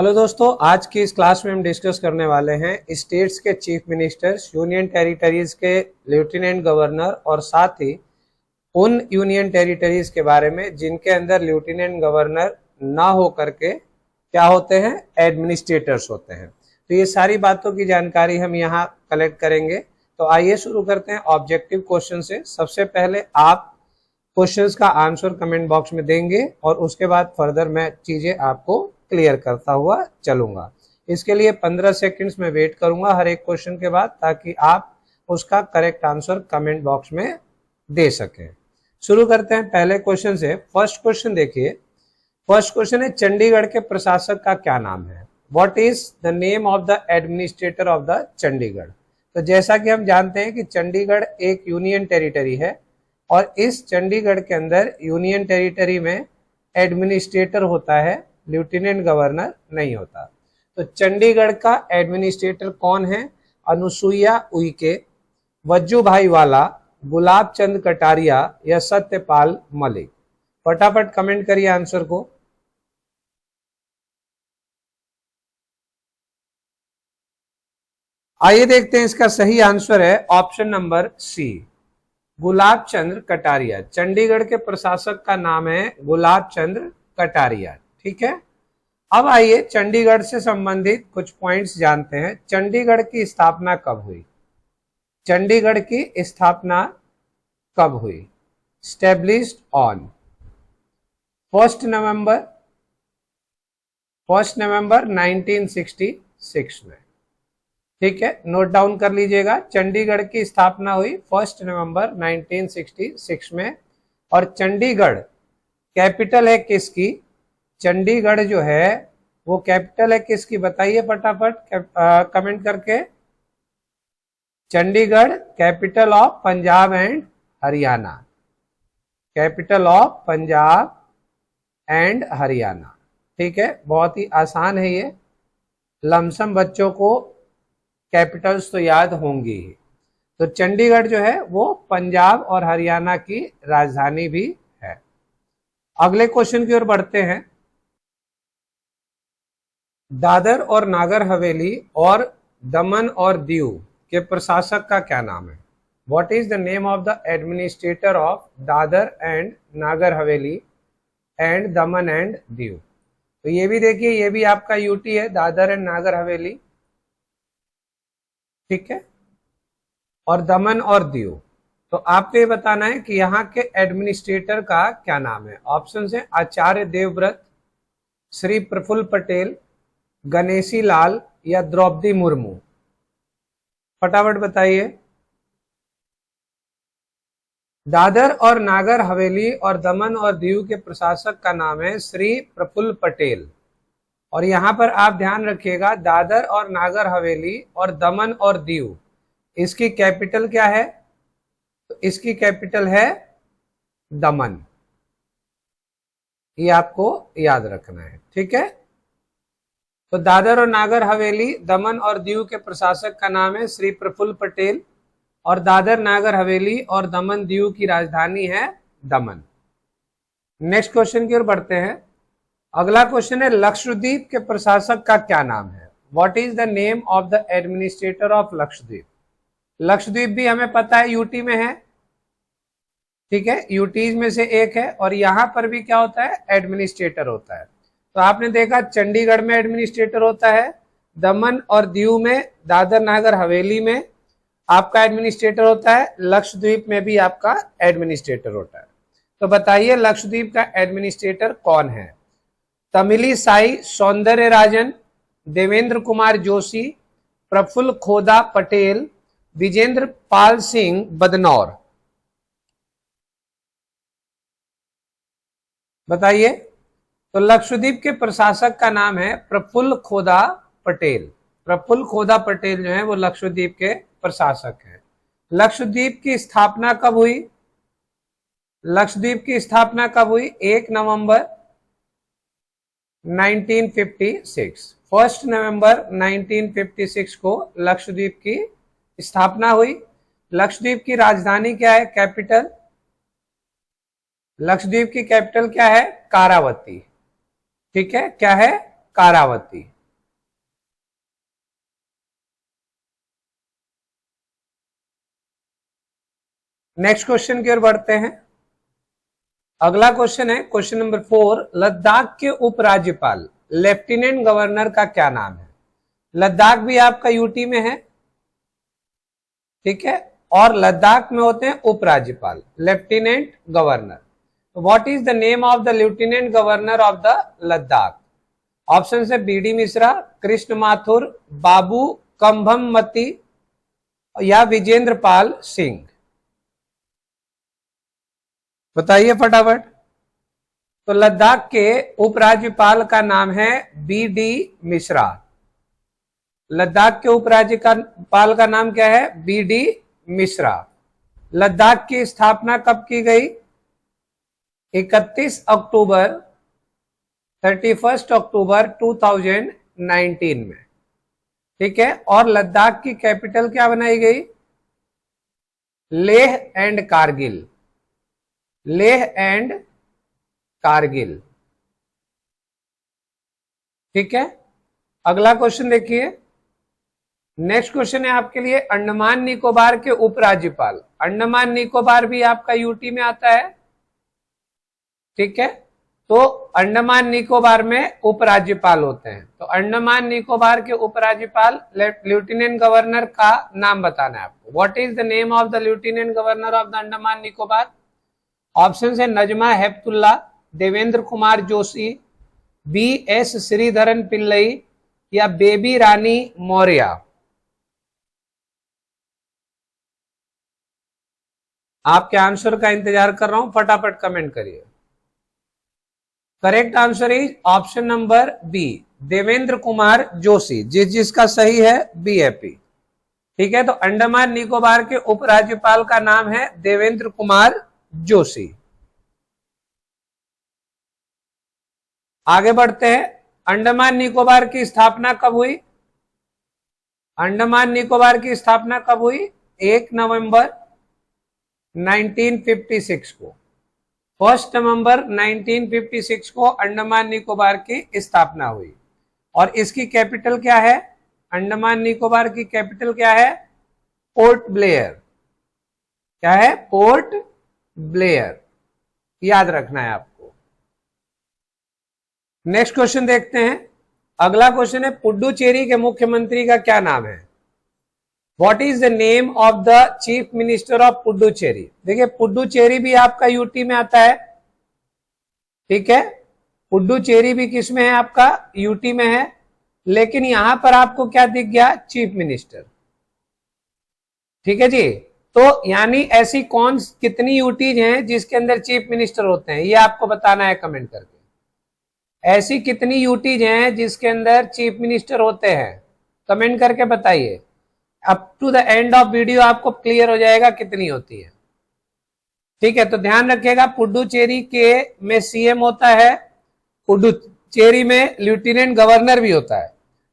Hello दोस्तों, आज की इस क्लास में हम डिस्कस करने वाले हैं स्टेट्स के चीफ मिनिस्टर्स, यूनियन टेरिटरीज के लेफ्टिनेंट गवर्नर और साथ ही उन यूनियन टेरिटरीज के बारे में जिनके अंदर लेफ्टिनेंट गवर्नर ना हो करके क्या होते हैं, एडमिनिस्ट्रेटर्स होते हैं। तो ये सारी बातों की जानकारी हम यहाँ कलेक्ट करेंगे। तो आइए शुरू करते हैं ऑब्जेक्टिव क्वेश्चन से। सबसे पहले आप क्वेश्चंस का आंसर कमेंट बॉक्स में देंगे और उसके बाद फर्दर मैं चीजें आपको क्लियर करता हुआ चलूंगा। इसके लिए 15 सेकंड्स में वेट करूंगा हर एक क्वेश्चन के बाद, ताकि आप उसका करेक्ट आंसर कमेंट बॉक्स में दे सकें। शुरू करते हैं पहले क्वेश्चन से। फर्स्ट क्वेश्चन देखिए। फर्स्ट क्वेश्चन है, चंडीगढ़ के प्रशासक का क्या नाम है? What is the name of the administrator of the Chandigarh? तो जैसा कि हम जानते हैं कि चंडीगढ़ एक यूनियन टेरिटरी है और इस चंडीगढ़ के अंदर यूनियन टेरिटरी में एडमिनिस्ट्रेटर होता है, लेफ्टिनेंट गवर्नर नहीं होता। तो चंडीगढ़ का एडमिनिस्ट्रेटर कौन है? अनुसुईया उइके, वज्जू भाई वाला, गुलाब चंद कटारिया या सत्यपाल मलिक? फटाफट कमेंट करिए आंसर को। आइए देखते हैं, इसका सही आंसर है ऑप्शन नंबर सी, गुलाब चंद्र कटारिया। चंडीगढ़ के प्रशासक का नाम है गुलाब चंद्र कटारिया। ठीक है, अब आइए चंडीगढ़ से संबंधित कुछ पॉइंट्स जानते हैं। चंडीगढ़ की स्थापना कब हुई? चंडीगढ़ की स्थापना कब हुई? स्टैब्लिश्ड ऑन 1 नवंबर 1966 में। ठीक है, नोट डाउन कर लीजिएगा। चंडीगढ़ की स्थापना हुई 1 नवंबर 1966 में। और चंडीगढ़ कैपिटल है किसकी? चंडीगढ़ जो है वो कैपिटल है किसकी? बताइए फटाफट कमेंट करके। Chandigarh capital of Punjab and Haryana. Capital of Punjab and Haryana. ठीक है, बहुत ही आसान है ये, लमसम बच्चों को कैपिटल्स तो याद होंगी ही। तो चंडीगढ़ जो है वो पंजाब और हरियाणा की राजधानी भी है। अगले क्वेश्चन की ओर बढ़ते हैं। दादर और नागर हवेली और दमन और दीव के प्रशासक का क्या नाम है? What is the name of the administrator of Dadar and Nagar Haveli and Daman and Diu? तो ये भी देखिए, ये भी आपका यूटी है, दादर एंड नागर हवेली। ठीक है, और दमन और दीव। तो आपको ये बताना है कि यहाँ के एडमिनिस्ट्रेटर का क्या नाम है। ऑप्शन है आचार्य देवव्रत, श्री प्रफुल्ल पटेल, गणेशी लाल या द्रौपदी मुर्मू? फटाफट बताइए। दादर और नागर हवेली और दमन और दीव के प्रशासक का नाम है श्री प्रफुल्ल पटेल। और यहां पर आप ध्यान रखिएगा, दादर और नागर हवेली और दमन और दीव, इसकी कैपिटल क्या है? तो इसकी कैपिटल है दमन। ये आपको याद रखना है। ठीक है, तो दादर और नागर हवेली, दमन और दीव के प्रशासक का नाम है श्री प्रफुल्ल पटेल और दादर नागर हवेली और दमन दीव की राजधानी है दमन। नेक्स्ट क्वेश्चन की ओर बढ़ते हैं। अगला क्वेश्चन है, लक्षद्वीप के प्रशासक का क्या नाम है? What is the name of the administrator of Lakshadweep? Lakshadweep भी हमें पता है यूटी में है। ठीक है, यूटीज में से एक है और यहां पर भी क्या होता है? एडमिनिस्ट्रेटर होता है। तो आपने देखा चंडीगढ़ में एडमिनिस्ट्रेटर होता है, दमन और दीव में, दादर नागर हवेली में आपका एडमिनिस्ट्रेटर होता है, लक्षद्वीप में भी आपका एडमिनिस्ट्रेटर होता है। तो बताइए लक्षद्वीप का एडमिनिस्ट्रेटर कौन है? तमिली साई सौंदर्य राजन, देवेंद्र कुमार जोशी, प्रफुल्ल खोदा पटेल, विजेंद्र पाल सिंह बदनौर? बताइए। तो लक्षद्वीप के प्रशासक का नाम है प्रफुल्ल खोदा पटेल। प्रफुल्ल खोदा पटेल जो है वो लक्षद्वीप के प्रशासक हैं। लक्षद्वीप की स्थापना कब हुई? लक्षद्वीप की स्थापना कब हुई? 1 नवंबर 1956। 1 नवंबर 1956 को लक्षद्वीप की स्थापना हुई। लक्षद्वीप की राजधानी क्या है? कैपिटल? लक्षद्वीप की कैपिटल क्या है? कारावती। ठीक है, क्या है? कारावती। नेक्स्ट क्वेश्चन की ओर बढ़ते हैं। अगला क्वेश्चन है क्वेश्चन नंबर 4, लद्दाख के उपराज्यपाल लेफ्टिनेंट गवर्नर का क्या नाम है? लद्दाख भी आपका यूटी में है, ठीक है, और लद्दाख में होते हैं उपराज्यपाल lieutenant governor. What is the name of the lieutenant governor of the Ladakh? Option है बीडी मिश्रा, कृष्ण माथुर, बाबू कंभमती या विजेंद्र पाल सिंह। बताइए फटाफट। तो लद्दाख के उपराज्यपाल का नाम है बीडी मिश्रा। लद्दाख के उपराज्यपाल का नाम क्या है? बीडी मिश्रा। लद्दाख की स्थापना कब की गई? 31 अक्टूबर 31 अक्टूबर 2019 में, ठीक है। और लद्दाख की कैपिटल क्या बनाई गई? लेह एंड कारगिल। लेह एंड कारगिल, ठीक है। अगला क्वेश्चन देखिए। नेक्स्ट क्वेश्चन है आपके लिए अंडमान निकोबार के उपराज्यपाल। अंडमान निकोबार भी आपका यूटी में आता है, ठीक है। तो अंडमान निकोबार में उपराज्यपाल होते हैं। तो अंडमान निकोबार के उपराज्यपाल लेफ्टिनेंट गवर्नर का नाम बताना है आपको। What is the name of the lieutenant governor of the Andaman Nicobar? Option है नजमा हेपतुल्ला, देवेंद्र कुमार जोशी, बी एस श्रीधरन पिल्लई या बेबी रानी मौर्य। आपके आंसर का इंतजार कर रहा हूं, फटाफट कमेंट करिए। Correct answer is option number B, Devendra Kumar Joshi. जिसका सही है बीएपी, ठीक है। तो अंडमान निकोबार के उपराज्यपाल का नाम है देवेंद्र कुमार जोशी। आगे बढ़ते हैं। अंडमान निकोबार की स्थापना कब हुई? अंडमान निकोबार की स्थापना कब हुई? 1 नवंबर 1956 को। 1 नवंबर 1956 को अंडमान निकोबार की स्थापना हुई। और इसकी कैपिटल क्या है? अंडमान निकोबार की कैपिटल क्या है? Port Blair. क्या है? Port Blair. याद रखना है आपको। नेक्स्ट क्वेश्चन देखते हैं। अगला क्वेश्चन है पुडुचेरी के मुख्यमंत्री का क्या नाम है? What is the name of the chief minister of Puducherry? देखिए पुडुचेरी भी आपका यूटी में आता है, ठीक है। पुडुचेरी भी किस में है? आपका यूटी में है। लेकिन यहां पर आपको क्या दिख गया? चीफ मिनिस्टर, ठीक है जी। तो यानी ऐसी कितनी यूटीज हैं जिसके अंदर चीफ मिनिस्टर होते हैं, ये आपको बताना है कमेंट करके। ऐसी कितनी यूटीज हैं जिसके अंदर चीफ मिनिस्टर होते हैं? कमेंट करके बताइए। Up to the end of video आपको क्लियर हो जाएगा कितनी होती है, ठीक है। तो ध्यान रखिएगा, पुडुचेरी के में सीएम होता है, पुडुचेरी में लेफ्टिनेंट गवर्नर भी होता है।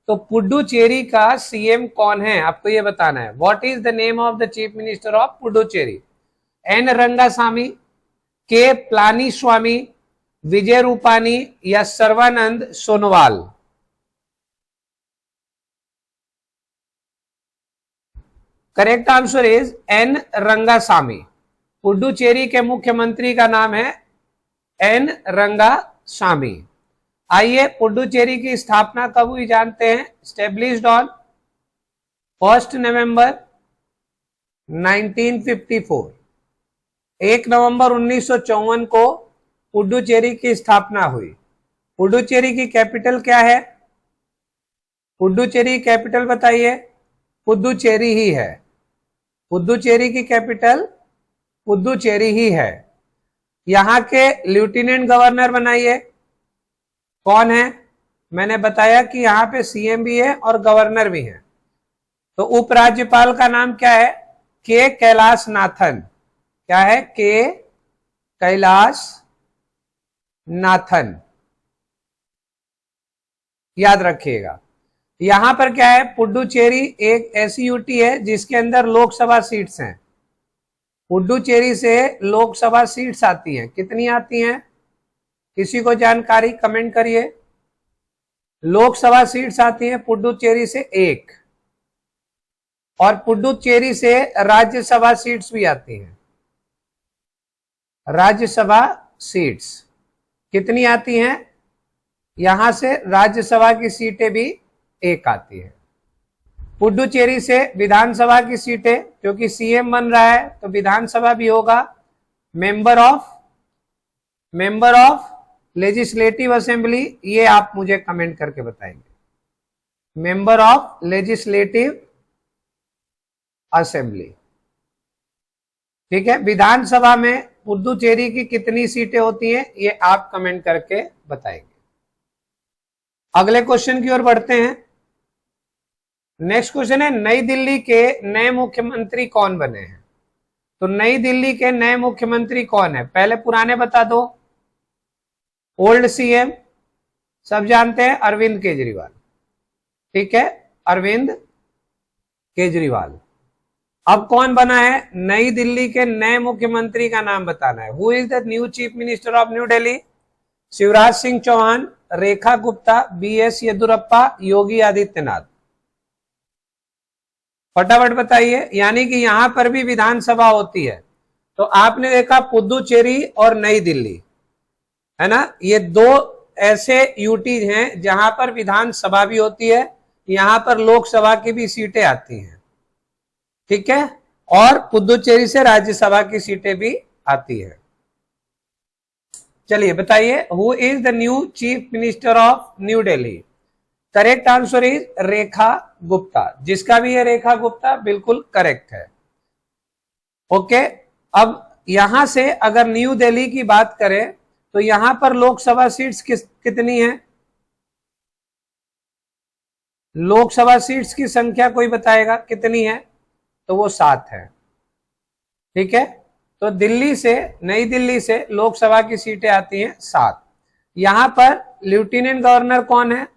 तो पुडुचेरी का सीएम कौन है आपको ये बताना है। What is the name of the chief minister of Puducherry? N Rangasamy, K Palaniswami, Vijay Rupani या Sarbananda Sonowal? Correct answer is N Rangasamy. Puducherry के मुख्यमंत्री का नाम है एन रंगासामी। आइए पुडुचेरी की स्थापना कब हुई जानते हैं। स्टेब्लिश्ड ऑन 1 नवंबर 1954। 1 नवंबर 1954 को पुडुचेरी की स्थापना हुई। पुडुचेरी की कैपिटल क्या है? पुडुचेरी कैपिटल बताइए। पुडुचेरी ही है। पुडुचेरी की कैपिटल पुडुचेरी ही है। यहां के लेफ्टिनेंट गवर्नर बनाइए। कौन है? मैंने बताया कि यहां पे सीएम भी है और गवर्नर भी है। तो उपराज्यपाल का नाम क्या है? के कैलाश नाथन। क्या है? के कैलाश नाथन। याद रखिएगा। यहां पर क्या है? पुडुचेरी एक ऐसी यूटी है जिसके अंदर लोकसभा सीट्स हैं। पुडुचेरी से लोकसभा सीट्स आती हैं। कितनी आती हैं? किसी को जानकारी कमेंट करिए। लोकसभा सीट्स आती हैं पुडुचेरी से 1 और पुडुचेरी से राज्यसभा सीट्स भी आती हैं। राज्यसभा सीट्स कितनी आती हैं? यहां से राज्यसभा की सीटें भी 1 आती है। पुडुचेरी से विधानसभा की सीटें, क्योंकि सीएम बन रहा है तो विधानसभा भी होगा। मेंबर ऑफ लेजिस्लेटिव असेंबली, ये आप मुझे कमेंट करके बताएंगे। मेंबर ऑफ लेजिस्लेटिव असेंबली, ठीक है। विधानसभा में पुडुचेरी की कितनी सीटें होती हैं, ये आप कमेंट करके बताएंगे। अगले क्वेश्चन की ओर बढ़ते हैं। नेक्स्ट क्वेश्चन है, नई दिल्ली के नए मुख्यमंत्री कौन बने हैं? तो नई दिल्ली के नए मुख्यमंत्री कौन है? पहले पुराने बता दो। ओल्ड सीएम सब जानते हैं, अरविंद केजरीवाल, ठीक है, अरविंद केजरीवाल। अब कौन बना है? नई दिल्ली के नए मुख्यमंत्री का नाम बताना है। Who is the new chief minister of New Delhi? Shivraj Singh Chouhan, Rekha Gupta, BS Yediyurappa, Yogi Adityanath. फटाफट बताइए। यानी कि यहां पर भी विधानसभा होती है। तो आपने देखा पुडुचेरी और नई दिल्ली, है ना, ये 2 ऐसे यूटीज हैं जहां पर विधानसभा भी होती है, यहां पर लोकसभा की भी सीटें आती हैं, ठीक है, और पुडुचेरी से राज्यसभा की सीटें भी आती है। चलिए बताइए, who is the new chief minister of New Delhi? Correct answer is Rekha Gupta. जिसका भी है रेखा गुप्ता, बिल्कुल करेक्ट है। ओके, अब यहां से अगर न्यू दिल्ली की बात करें तो यहां पर लोकसभा सीट्स कितनी है? लोकसभा सीट्स की संख्या कोई बताएगा कितनी है? तो वो 7 है, ठीक है। तो दिल्ली से, नई दिल्ली से लोकसभा की सीटें आती हैं 7। यहां पर लेफ्टिनेंट गवर्नर कौन है?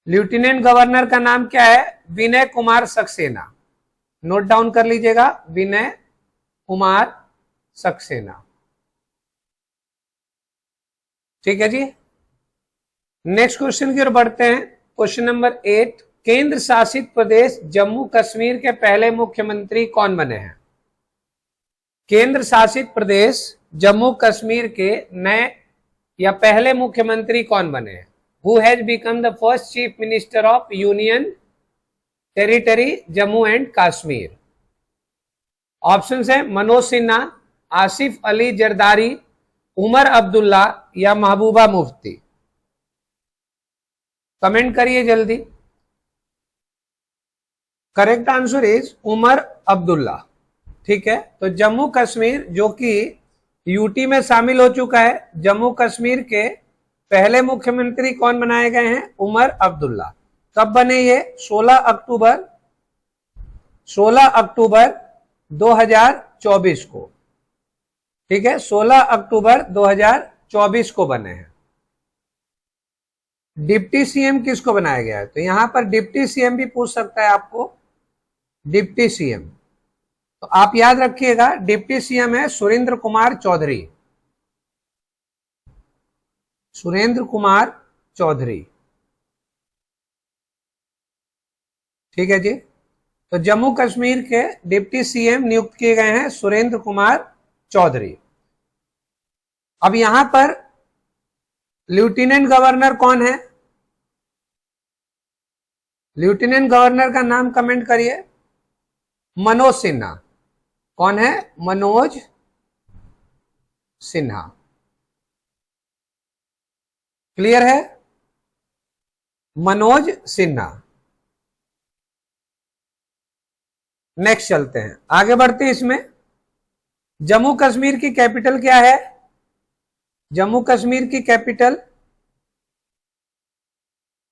लेफ्टिनेंट गवर्नर का नाम क्या है? विनय कुमार सक्सेना। नोट डाउन कर लीजिएगा, विनय कुमार सक्सेना, ठीक है जी। नेक्स्ट क्वेश्चन की ओर बढ़ते हैं। क्वेश्चन नंबर 8, केंद्र शासित प्रदेश जम्मू कश्मीर के पहले मुख्यमंत्री कौन बने हैं? केंद्र शासित प्रदेश जम्मू कश्मीर के नए या पहले मुख्यमंत्री कौन बने हैं? Who has become the first chief minister of Union Territory Jammu and Kashmir? Options है मनोज सिन्हा, आसिफ अली जरदारी, उमर अब्दुल्ला या महबूबा मुफ्ती। कमेंट करिए जल्दी। Correct answer is Omar Abdullah, ठीक है। तो जम्मू कश्मीर जो कि यूटी में शामिल हो चुका है, जम्मू कश्मीर के पहले मुख्यमंत्री कौन बनाए गए हैं? उमर अब्दुल्ला। कब बने ये? 16 अक्टूबर 2024 को, ठीक है, 16 अक्टूबर 2024 को बने हैं। डिप्टी सीएम किसको बनाया गया है? तो यहां पर डिप्टी सीएम भी पूछ सकता है आपको, डिप्टी सीएम। तो आप याद रखिएगा, डिप्टी सीएम है सुरेंद्र कुमार चौधरी, सुरेंद्र कुमार चौधरी, ठीक है जी। तो जम्मू कश्मीर के डिप्टी सीएम नियुक्त किए गए हैं सुरेंद्र कुमार चौधरी। अब यहां पर लेफ्टिनेंट गवर्नर कौन है? लेफ्टिनेंट गवर्नर का नाम कमेंट करिए। मनोज सिन्हा। कौन है? मनोज सिन्हा। क्लियर है? मनोज सिन्हा। नेक्स्ट चलते हैं, आगे बढ़ते हैं। इसमें जम्मू कश्मीर की कैपिटल क्या है? जम्मू कश्मीर की कैपिटल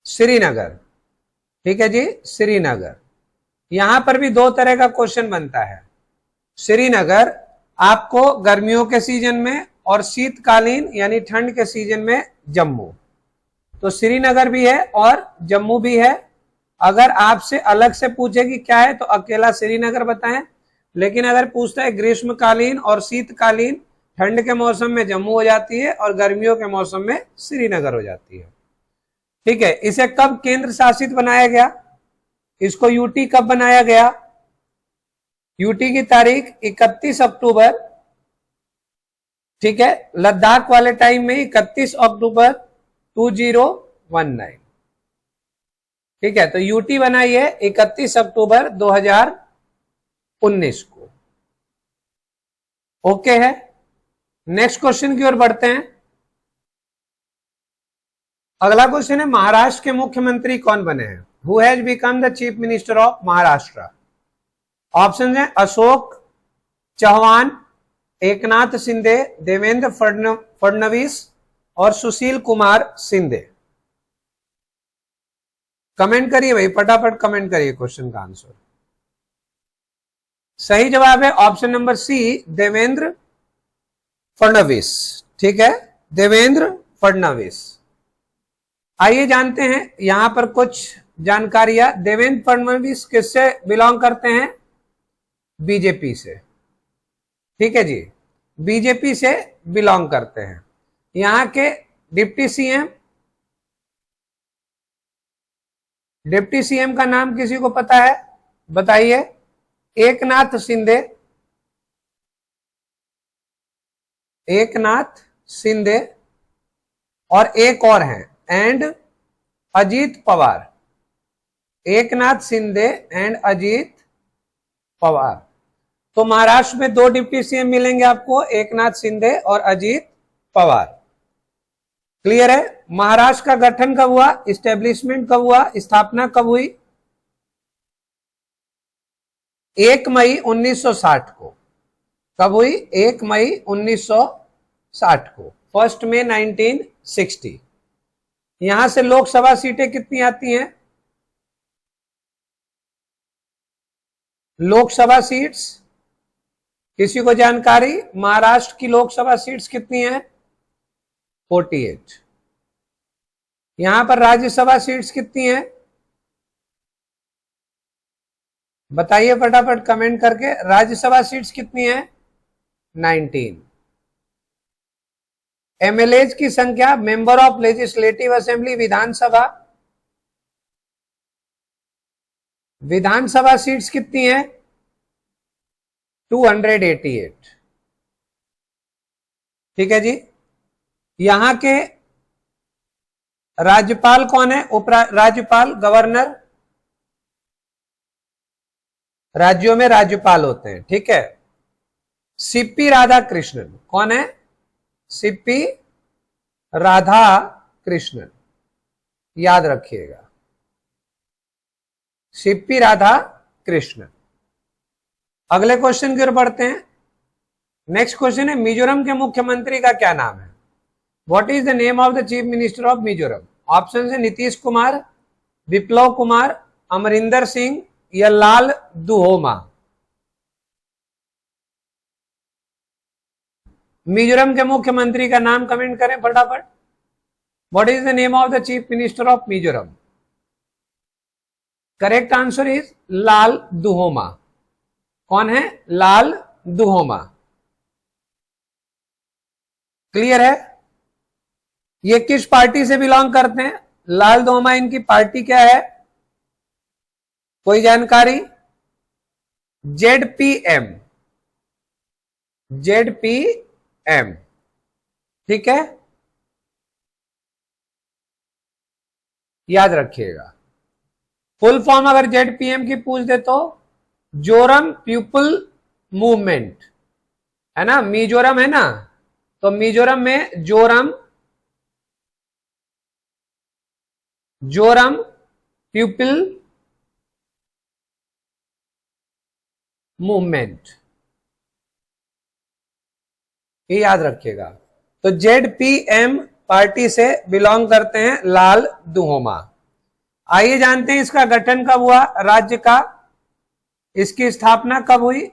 श्रीनगर, ठीक है जी, श्रीनगर। यहां पर भी 2 तरह का क्वेश्चन बनता है। श्रीनगर आपको गर्मियों के सीजन में और शीतकालीन यानी ठंड के सीजन में जम्मू। तो श्रीनगर भी है और जम्मू भी है। अगर आपसे अलग से पूछे कि क्या है तो अकेला श्रीनगर बताएं, लेकिन अगर पूछता है ग्रीष्मकालीन और शीतकालीन ठंड के मौसम में जम्मू हो जाती है और गर्मियों के मौसम में श्रीनगर हो जाती है। ठीक है, इसे कब केंद्र शासित बनाया गया? इसको यूटी कब बनाया गया? यूटी की तारीख 31 अक्टूबर, ठीक है, लद्दाख वाले टाइम में 31 अक्टूबर 2019। ठीक है, तो यूटी बनाई है 31 अक्टूबर 2019 को। ओके है, नेक्स्ट क्वेश्चन की ओर बढ़ते हैं। अगला क्वेश्चन है, महाराष्ट्र के मुख्यमंत्री कौन बने हैं? Who has become the chief minister of Maharashtra? Option है अशोक चौहान, एकनाथ शिंदे, देवेंद्र फडणवीस और सुशील कुमार शिंदे। कमेंट करिए भाई, फटाफट कमेंट करिए क्वेश्चन का आंसर। सही जवाब है option number C, Devendra Fadnavis. ठीक है, देवेंद्र फडणवीस। आइए जानते हैं यहां पर कुछ जानकारियां। देवेंद्र फडणवीस किससे बिलोंग करते हैं? बीजेपी से। ठीक है जी, बीजेपी से बिलोंग करते हैं। यहां के डिप्टी सीएम का नाम किसी को पता है? बताइए। एकनाथ शिंदे, एकनाथ शिंदे और एक और हैं एंड अजीत पवार। एकनाथ शिंदे एंड अजीत पवार। तो महाराष्ट्र में दो डिप्टी सीएम मिलेंगे आपको, एकनाथ शिंदे और अजीत पवार। क्लियर है? महाराष्ट्र का गठन कब हुआ? इस्टेब्लिशमेंट कब हुआ? स्थापना कब हुई? 1 मई 1960 को। कब हुई? 1 मई 1960 को। 1 मई 1960। यहां से लोकसभा सीटें कितनी आती हैं? लोकसभा सीट्स किसी को जानकारी? महाराष्ट्र की लोकसभा सीट्स कितनी हैं? 48। यहां पर राज्यसभा सीट्स कितनी हैं? बताइए फटाफट कमेंट करके, राज्यसभा सीट्स कितनी हैं? 19। एमएलएज की संख्या, member of legislative assembly, Vidhan Sabha, Vidhan Sabha seats कितनी हैं? 288। ठीक है जी। यहां के राज्यपाल कौन है? राज्यपाल, गवर्नर, राज्यों में राज्यपाल होते हैं। ठीक है, सीपी राधाकृष्णन। कौन है? सीपी राधा कृष्णन, याद रखिएगा, सीपी राधा कृष्णन। अगले क्वेश्चन की ओर बढ़ते हैं। नेक्स्ट क्वेश्चन है, मिजोरम के मुख्यमंत्री का क्या नाम है? What is the name of the chief minister of Mizoram? Option है नीतीश कुमार, विप्लव कुमार, अमरिंदर सिंह या लाल दुहोमा। मिजोरम के मुख्यमंत्री का नाम कमेंट करें फटाफट। What is the name of the chief minister of Mizoram? Correct answer is Lal Duhoma. कौन है? लाल दुहोमा। क्लियर है? ये किस पार्टी से बिलोंग करते हैं? लाल दुहोमा, इनकी पार्टी क्या है? कोई जानकारी? ZPM, ZPM. ठीक है, याद रखिएगा। फुल फॉर्म अगर जेडपीएम की पूछ दे तो जोरम पीपुल मूवमेंट, है ना, मिजोरम है ना, तो मिजोरम में जोरम पीपुल मूवमेंट, ये याद रखिएगा। तो जेडपीएम पार्टी से बिलोंग करते हैं लाल दुहोमा। आइए जानते हैं इसका गठन कब हुआ, राज्य का, इसकी स्थापना कब हुई?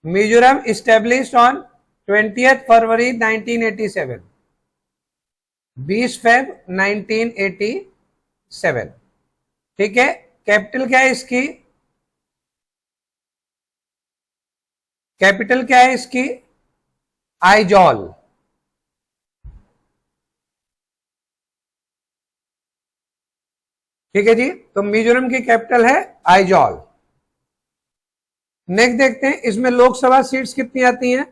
Mizoram established on 20 February 1987, 20 Feb 1987। ठीक है, कैपिटल क्या है इसकी? कैपिटल क्या है इसकी? आइजॉल। ठीक है जी, तो मिजोरम की कैपिटल है आइजॉल। नेक्स्ट देखते हैं इसमें लोकसभा सीट्स कितनी आती हैं।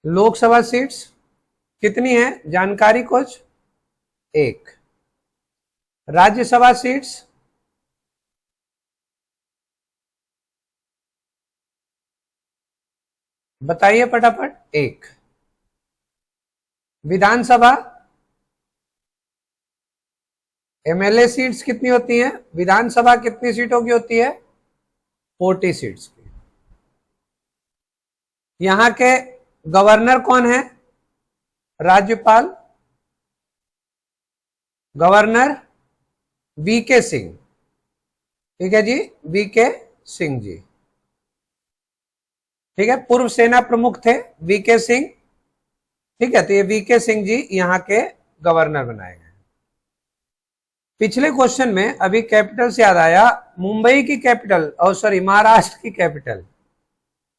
लोकसभा सीट्स कितनी है जानकारी कुछ, 1। राज्यसभा सीट्स बताइए फटाफट, 1। विधानसभा एमएलए सीट्स कितनी होती हैं, विधानसभा कितनी सीटों की होती है, 40 सीट्स की। यहां के गवर्नर कौन है, राज्यपाल, गवर्नर वीके सिंह। ठीक है जी, वीके सिंह जी। ठीक है, पूर्व सेना प्रमुख थे वीके सिंह। ठीक है, तो ये वीके सिंह जी यहां के गवर्नर बनाए गए। पिछले क्वेश्चन में अभी कैपिटल से याद आया, मुंबई की कैपिटल, और सॉरी महाराष्ट्र की कैपिटल,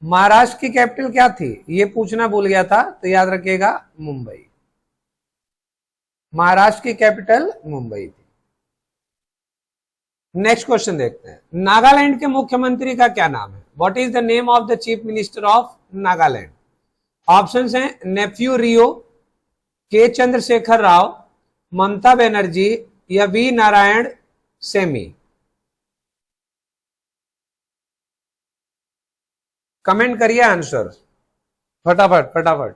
महाराष्ट्र की कैपिटल क्या थी ये पूछना भूल गया था, तो याद रखिएगा मुंबई। महाराष्ट्र की कैपिटल मुंबई थी। नेक्स्ट क्वेश्चन देखते हैं, नागालैंड के मुख्यमंत्री का क्या नाम है, what is the name of the chief minister of Nagaland. Options हैं नेफ्यू रियो, के चंद्रशेखर राव, ममता बनर्जी या वी नारायण सेमी। कमेंट करिए आंसर फटाफट फटाफट।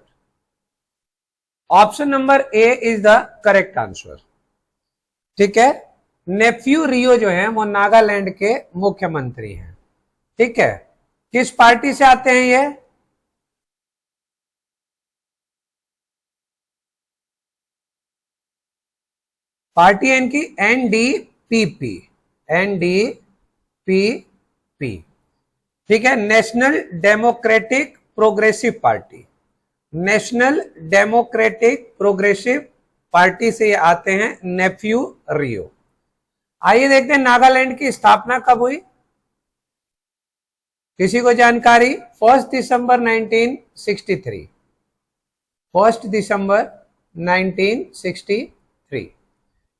Option number A is the correct answer. ठीक है, नेफ्यू रियो जो है वो नागालैंड के मुख्यमंत्री हैं। ठीक है, किस पार्टी से आते हैं ये, पार्टी है इनकी एनडीपीपी, एनडीपीपी। ठीक है, national democratic progressive party, national democratic progressive party से ये आते हैं नेफ्यू रियो। आइए देखते हैं नागालैंड की स्थापना कब हुई, किसी को जानकारी, 1 दिसंबर 1963, 1 दिसंबर 1963।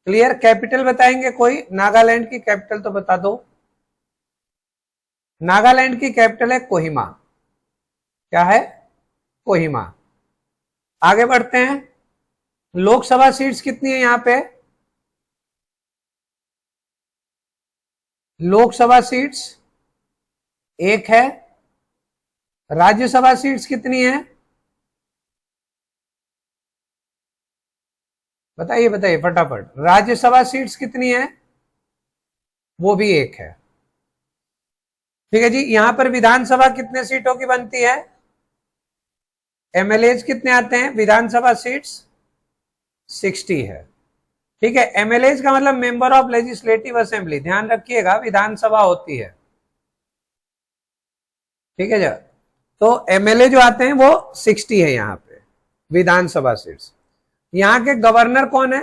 क्लियर, कैपिटल बताएंगे कोई, नागालैंड की कैपिटल तो बता दो। नागालैंड की कैपिटल है कोहिमा। क्या है, कोहिमा। आगे बढ़ते हैं, लोकसभा सीट्स कितनी है यहां पे, लोकसभा सीट्स 1 है। राज्यसभा सीट्स कितनी है, बताइए बताइए फटाफट, राज्यसभा सीट्स कितनी है, वो भी 1 है। ठीक है जी, यहां पर विधानसभा कितने सीटों की बनती है, एमएलए कितने आते हैं, विधानसभा सीट्स 60 है। ठीक है, एमएलए का मतलब मेंबर ऑफ लेजिस्लेटिव असेंबली, ध्यान रखिएगा विधानसभा होती है। ठीक है जी, तो एमएलए जो आते हैं वो 60 है यहां पे, विधानसभा सीट्स। यहां के गवर्नर कौन है,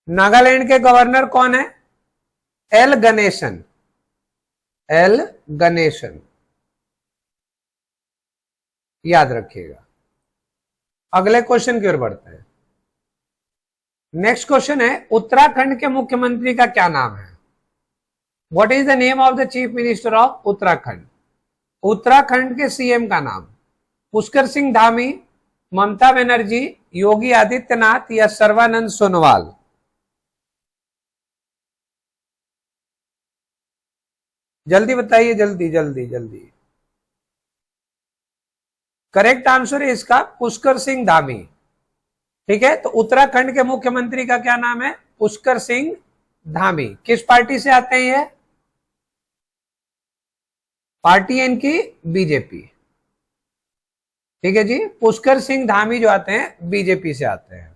नागालैंड के गवर्नर कौन है, एल गणेशन, एल गणेशन, याद रखिएगा। अगले क्वेश्चन की ओर बढ़ते हैं। नेक्स्ट क्वेश्चन है, उत्तराखंड के मुख्यमंत्री का क्या नाम है, what is the name of the chief minister of Uttarakhand. Uttarakhand के सीएम का नाम, पुष्कर सिंह धामी, ममता बनर्जी, योगी आदित्यनाथ या सर्बानंद सोनोवाल। जल्दी बताइए, जल्दी जल्दी जल्दी। करेक्ट आंसर है इसका पुष्कर सिंह धामी। ठीक है, तो उत्तराखंड के मुख्यमंत्री का क्या नाम है, पुष्कर सिंह धामी। किस पार्टी से आते हैं ये, पार्टी है इनकी बीजेपी। ठीक है जी, पुष्कर सिंह धामी जो आते हैं बीजेपी से आते हैं।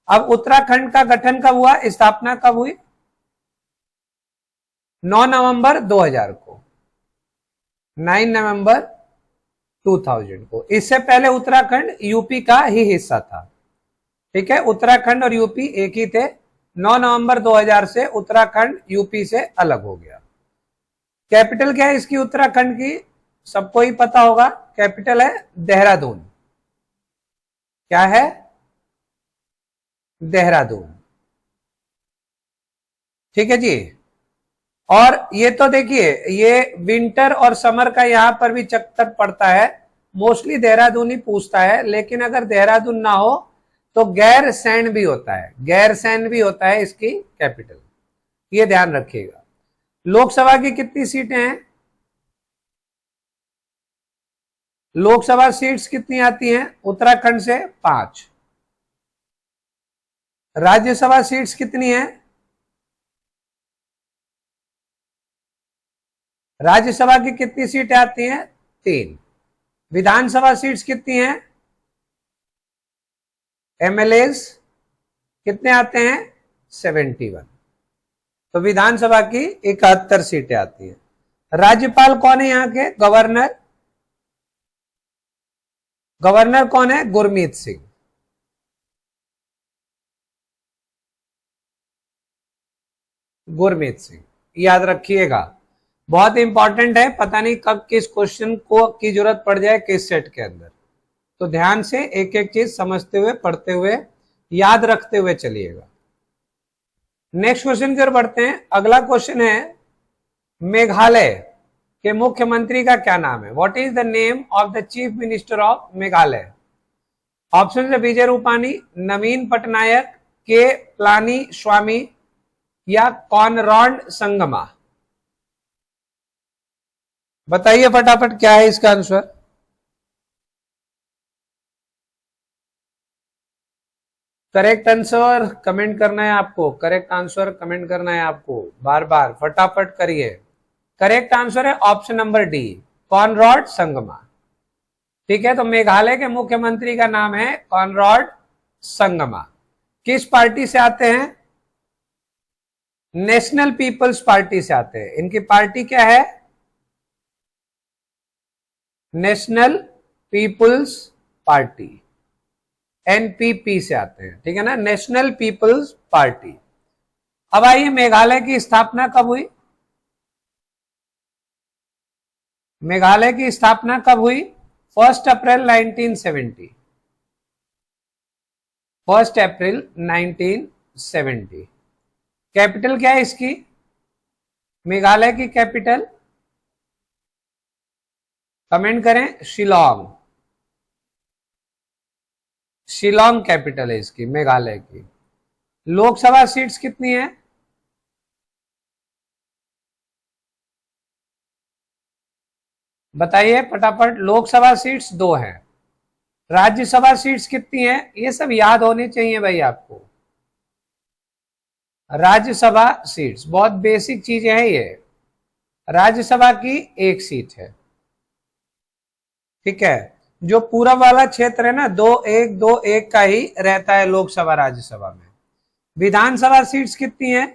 अब उत्तराखंड का गठन कब हुआ, स्थापना कब हुई, 9 नवंबर 2000 को, 9 नवंबर 2000 को। इससे पहले उत्तराखंड यूपी का ही हिस्सा था। ठीक है, उत्तराखंड और यूपी एक ही थे। 9 नवंबर 2000 से उत्तराखंड यूपी से अलग हो गया। कैपिटल क्या है इसकी उत्तराखंड की, सबको ही पता होगा, कैपिटल है देहरादून। क्या है? देहरादून। ठीक है जी। और ये तो देखिए, ये विंटर और समर का यहां पर भी चक्कर पड़ता है, मोस्टली देहरादून ही पूछता है, लेकिन अगर देहरादून ना हो तो गैरसैंण भी होता है, गैरसैंण भी होता है इसकी कैपिटल, ये ध्यान रखिएगा। लोकसभा की कितनी सीटें हैं? लोकसभा सीट्स कितनी आती हैं उत्तराखंड से? 5। राज्यसभा सीट्स कितनी है? राज्यसभा की कितनी सीटें आती हैं? 3। विधानसभा सीट्स कितनी हैं? एमएलएस कितने आते हैं? 71। तो विधानसभा की 71 सीटें आती हैं। राज्यपाल कौन है यहाँ के? गवर्नर। गवर्नर कौन है? गुरमीत सिंह। गुरमीत सिंह, याद रखिएगा, बहुत इंपॉर्टेंट है, पता नहीं कब किस क्वेश्चन को की जरूरत पड़ जाए किस सेट के अंदर, तो ध्यान से एक एक चीज समझते हुए, पढ़ते हुए, याद रखते हुए चलिएगा। नेक्स्ट क्वेश्चन की ओर बढ़ते हैं। अगला क्वेश्चन है, मेघालय के मुख्यमंत्री का क्या नाम है? What is the name of the chief minister of Meghalaya? Option है विजय रूपानी, नवीन पटनायक, के पलानी स्वामी या कॉनरॉड संगमा। बताइए फटाफट क्या है इसका आंसर। करेक्ट आंसर कमेंट करना है आपको, करेक्ट आंसर कमेंट करना है आपको, बार बार फटाफट करिए। करेक्ट आंसर है option number D, Conrad Sangma. ठीक है, तो मेघालय के मुख्यमंत्री का नाम है कॉनरॉड संगमा। किस पार्टी से आते हैं? नेशनल पीपल्स पार्टी से आते हैं। इनकी पार्टी क्या है? नेशनल पीपल्स पार्टी, एनपीपी से आते हैं। ठीक है ना, नेशनल पीपल्स पार्टी। अब आइए, मेघालय की स्थापना कब हुई? मेघालय की स्थापना कब हुई? 1 अप्रैल 1970। 1 अप्रैल 1970। कैपिटल क्या है इसकी? मेघालय की कैपिटल कमेंट करें, शिलोंग। शिलोंग कैपिटल है इसकी, मेघालय की। लोकसभा सीट्स कितनी है? बताइए फटाफट। लोकसभा सीट्स 2 हैं। राज्यसभा सीट्स कितनी है? ये सब याद होनी चाहिए भाई आपको। राज्यसभा सीट्स बहुत बेसिक चीजें हैं ये। राज्यसभा की 1 सीट है। ठीक है, जो पूरब वाला क्षेत्र है ना, 2-1-2-1 का ही रहता है लोकसभा राज्यसभा में। विधानसभा सीट्स कितनी है?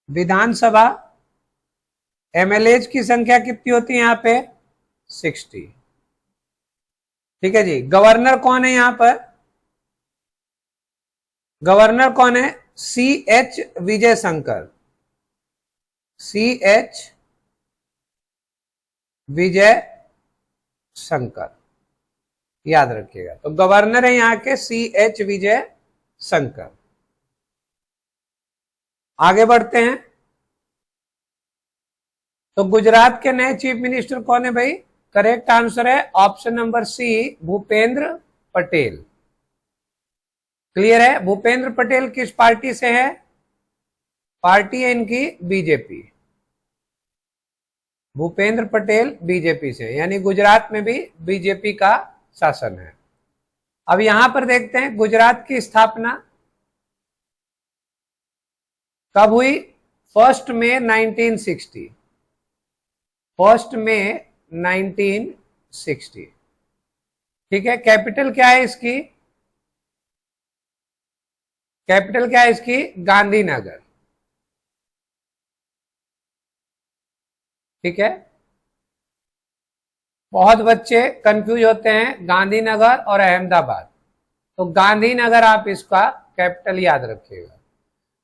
विधानसभा एमएलएज की संख्या कितनी होती है यहाँ पे? 60। ठीक है जी। गवर्नर कौन है यहाँ पर? गवर्नर कौन है? CH विजय शंकर। CH विजय शंकर, याद रखिएगा। तो गवर्नर है यहाँ के CH विजय शंकर। आगे बढ़ते हैं। तो गुजरात के नए चीफ मिनिस्टर कौन है भाई? करेक्ट आंसर है option number C, Bhupendra Patel. Clear है? भूपेंद्र पटेल किस पार्टी से है? पार्टी है इनकी बीजेपी। भूपेंद्र पटेल बीजेपी से, यानी गुजरात में भी बीजेपी का शासन है। अब यहां पर देखते हैं गुजरात की स्थापना कब हुई? 1 मई 1960। 1 मई 1960। ठीक है, कैपिटल क्या है इसकी? कैपिटल क्या है इसकी? गांधीनगर। ठीक है, बहुत बच्चे कंफ्यूज होते हैं गांधीनगर और अहमदाबाद, तो गांधीनगर आप इसका कैपिटल याद रखिएगा।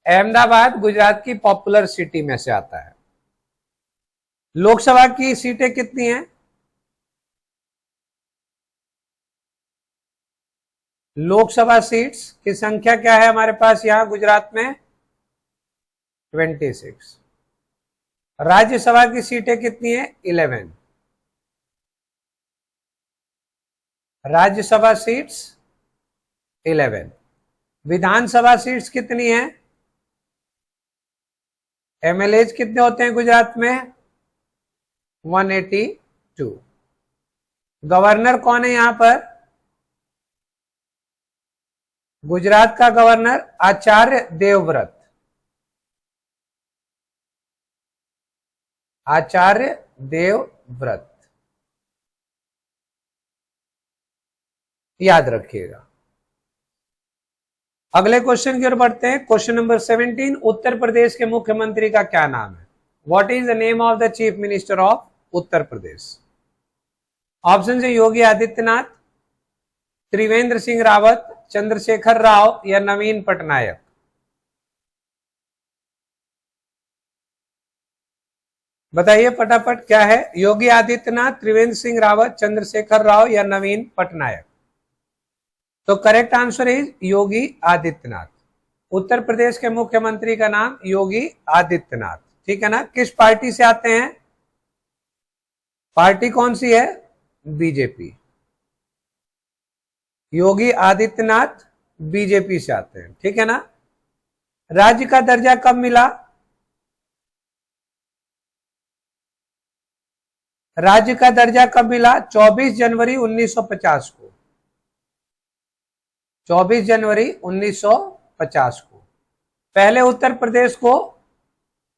अहमदाबाद गुजरात की पॉपुलर सिटी में से आता है। लोकसभा की सीटें कितनी हैं? लोकसभा सीट्स की संख्या क्या है हमारे पास यहां गुजरात में? 26। राज्यसभा की सीटें कितनी है? 11। राज्यसभा सीट्स 11। विधानसभा सीट्स कितनी है? एमएलएज कितने होते हैं गुजरात में? 182। गवर्नर कौन है यहां पर? गुजरात का गवर्नर आचार्य देवव्रत। आचार्य देवव्रत, याद रखिएगा। अगले क्वेश्चन की ओर बढ़ते हैं। क्वेश्चन नंबर 17, उत्तर प्रदेश के मुख्यमंत्री का क्या नाम है? What is the name of the chief minister of Uttar Pradesh? Option है योगी आदित्यनाथ, त्रिवेंद्र सिंह रावत, चंद्रशेखर राव या नवीन पटनायक। बताइए फटाफट क्या है? योगी आदित्यनाथ, त्रिवेंद्र सिंह रावत, चंद्रशेखर राव या नवीन पटनायक। तो correct answer is Yogi Adityanath. Uttar Pradesh के मुख्यमंत्री का नाम योगी आदित्यनाथ, ठीक है ना। किस पार्टी से आते हैं? पार्टी कौन सी है? बीजेपी। योगी आदित्यनाथ बीजेपी से आते हैं, ठीक है ना। राज्य का दर्जा कब मिला? राज्य का दर्जा कब मिला? 24 जनवरी 1950 को। 24 जनवरी 1950 को। पहले उत्तर प्रदेश को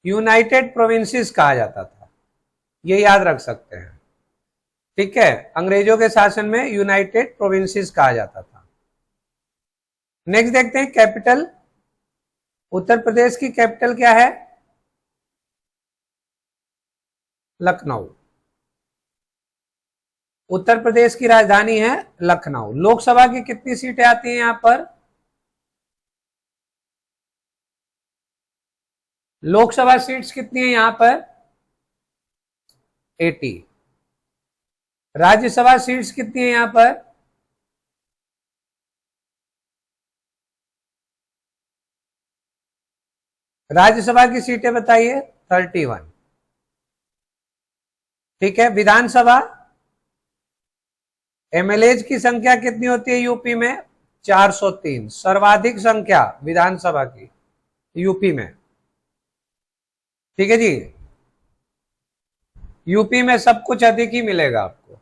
यूनाइटेड प्रोविंसेस कहा जाता था, ये याद रख सकते हैं, ठीक है। अंग्रेजों के शासन में यूनाइटेड प्रोविंसेस कहा जाता था। नेक्स्ट देखते हैं कैपिटल। उत्तर प्रदेश की कैपिटल क्या है? लखनऊ। उत्तर प्रदेश की राजधानी है लखनऊ। लोकसभा की कितनी सीटें आती हैं यहां पर? लोकसभा सीट्स कितनी है यहां पर? 80। राज्यसभा सीट्स कितनी है यहां पर? राज्यसभा की सीटें बताइए। 31, ठीक है। विधानसभा एमएलएज की संख्या कितनी होती है यूपी में? 403, सर्वाधिक संख्या विधानसभा की यूपी में, ठीक है जी। यूपी में सब कुछ अधिक ही मिलेगा आपको।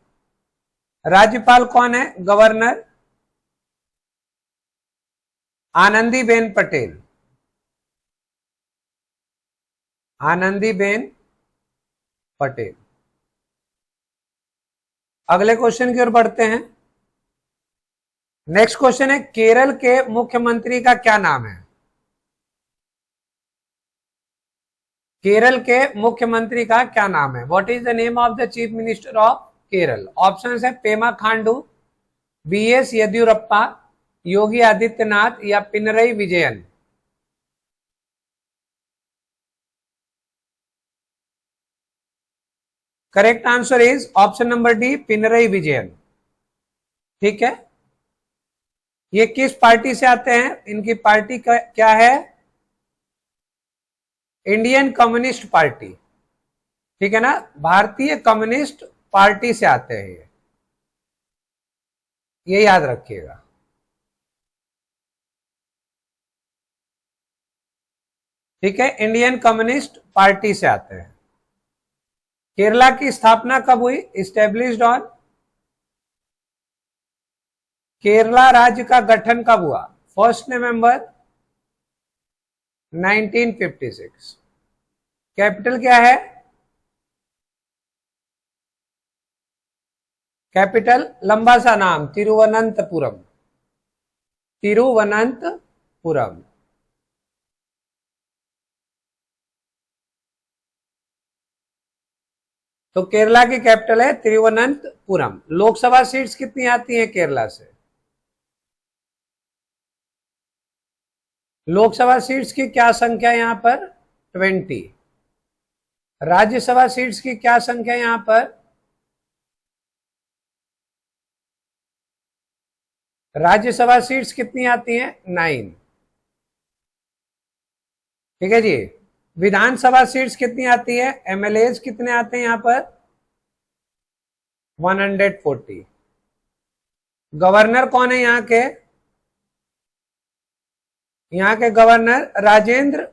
राज्यपाल कौन है? गवर्नर आनंदीबेन पटेल। आनंदीबेन पटेल। अगले क्वेश्चन की ओर बढ़ते हैं। नेक्स्ट क्वेश्चन है केरल के मुख्यमंत्री का क्या नाम है? केरल के मुख्यमंत्री का क्या नाम है? What is the name of the chief minister of Kerala? Option है पेमा खांडू, बीएस येदियुरप्पा, योगी आदित्यनाथ या Pinarayi Vijayan. Correct answer is option number D, Pinarayi Vijayan, ठीक है। ये किस पार्टी से आते हैं? इनकी पार्टी का क्या है? इंडियन कम्युनिस्ट पार्टी, ठीक है ना। भारतीय कम्युनिस्ट पार्टी से आते हैं ये याद रखिएगा। ठीक है, इंडियन कम्युनिस्ट पार्टी से आते हैं। केरला की स्थापना कब हुई? Established on. केरला राज्य का गठन कब हुआ? 1 नवंबर 1956। कैपिटल क्या है? कैपिटल लंबा सा नाम, तिरुवनंतपुरम। तिरुवनंतपुरम। तो केरला की कैपिटल है तिरुवनंतपुरम। लोकसभा सीट्स कितनी आती हैं केरला से? लोकसभा सीट्स की क्या संख्या है यहां पर? 20। राज्यसभा सीट्स की क्या संख्या है यहां पर? राज्यसभा सीट्स कितनी आती हैं? 9। ठीक है जी। विधानसभा सीट्स कितनी आती है? एमएलए कितने आते हैं यहां पर? 140। गवर्नर कौन है यहाँ के? यहाँ के गवर्नर राजेंद्र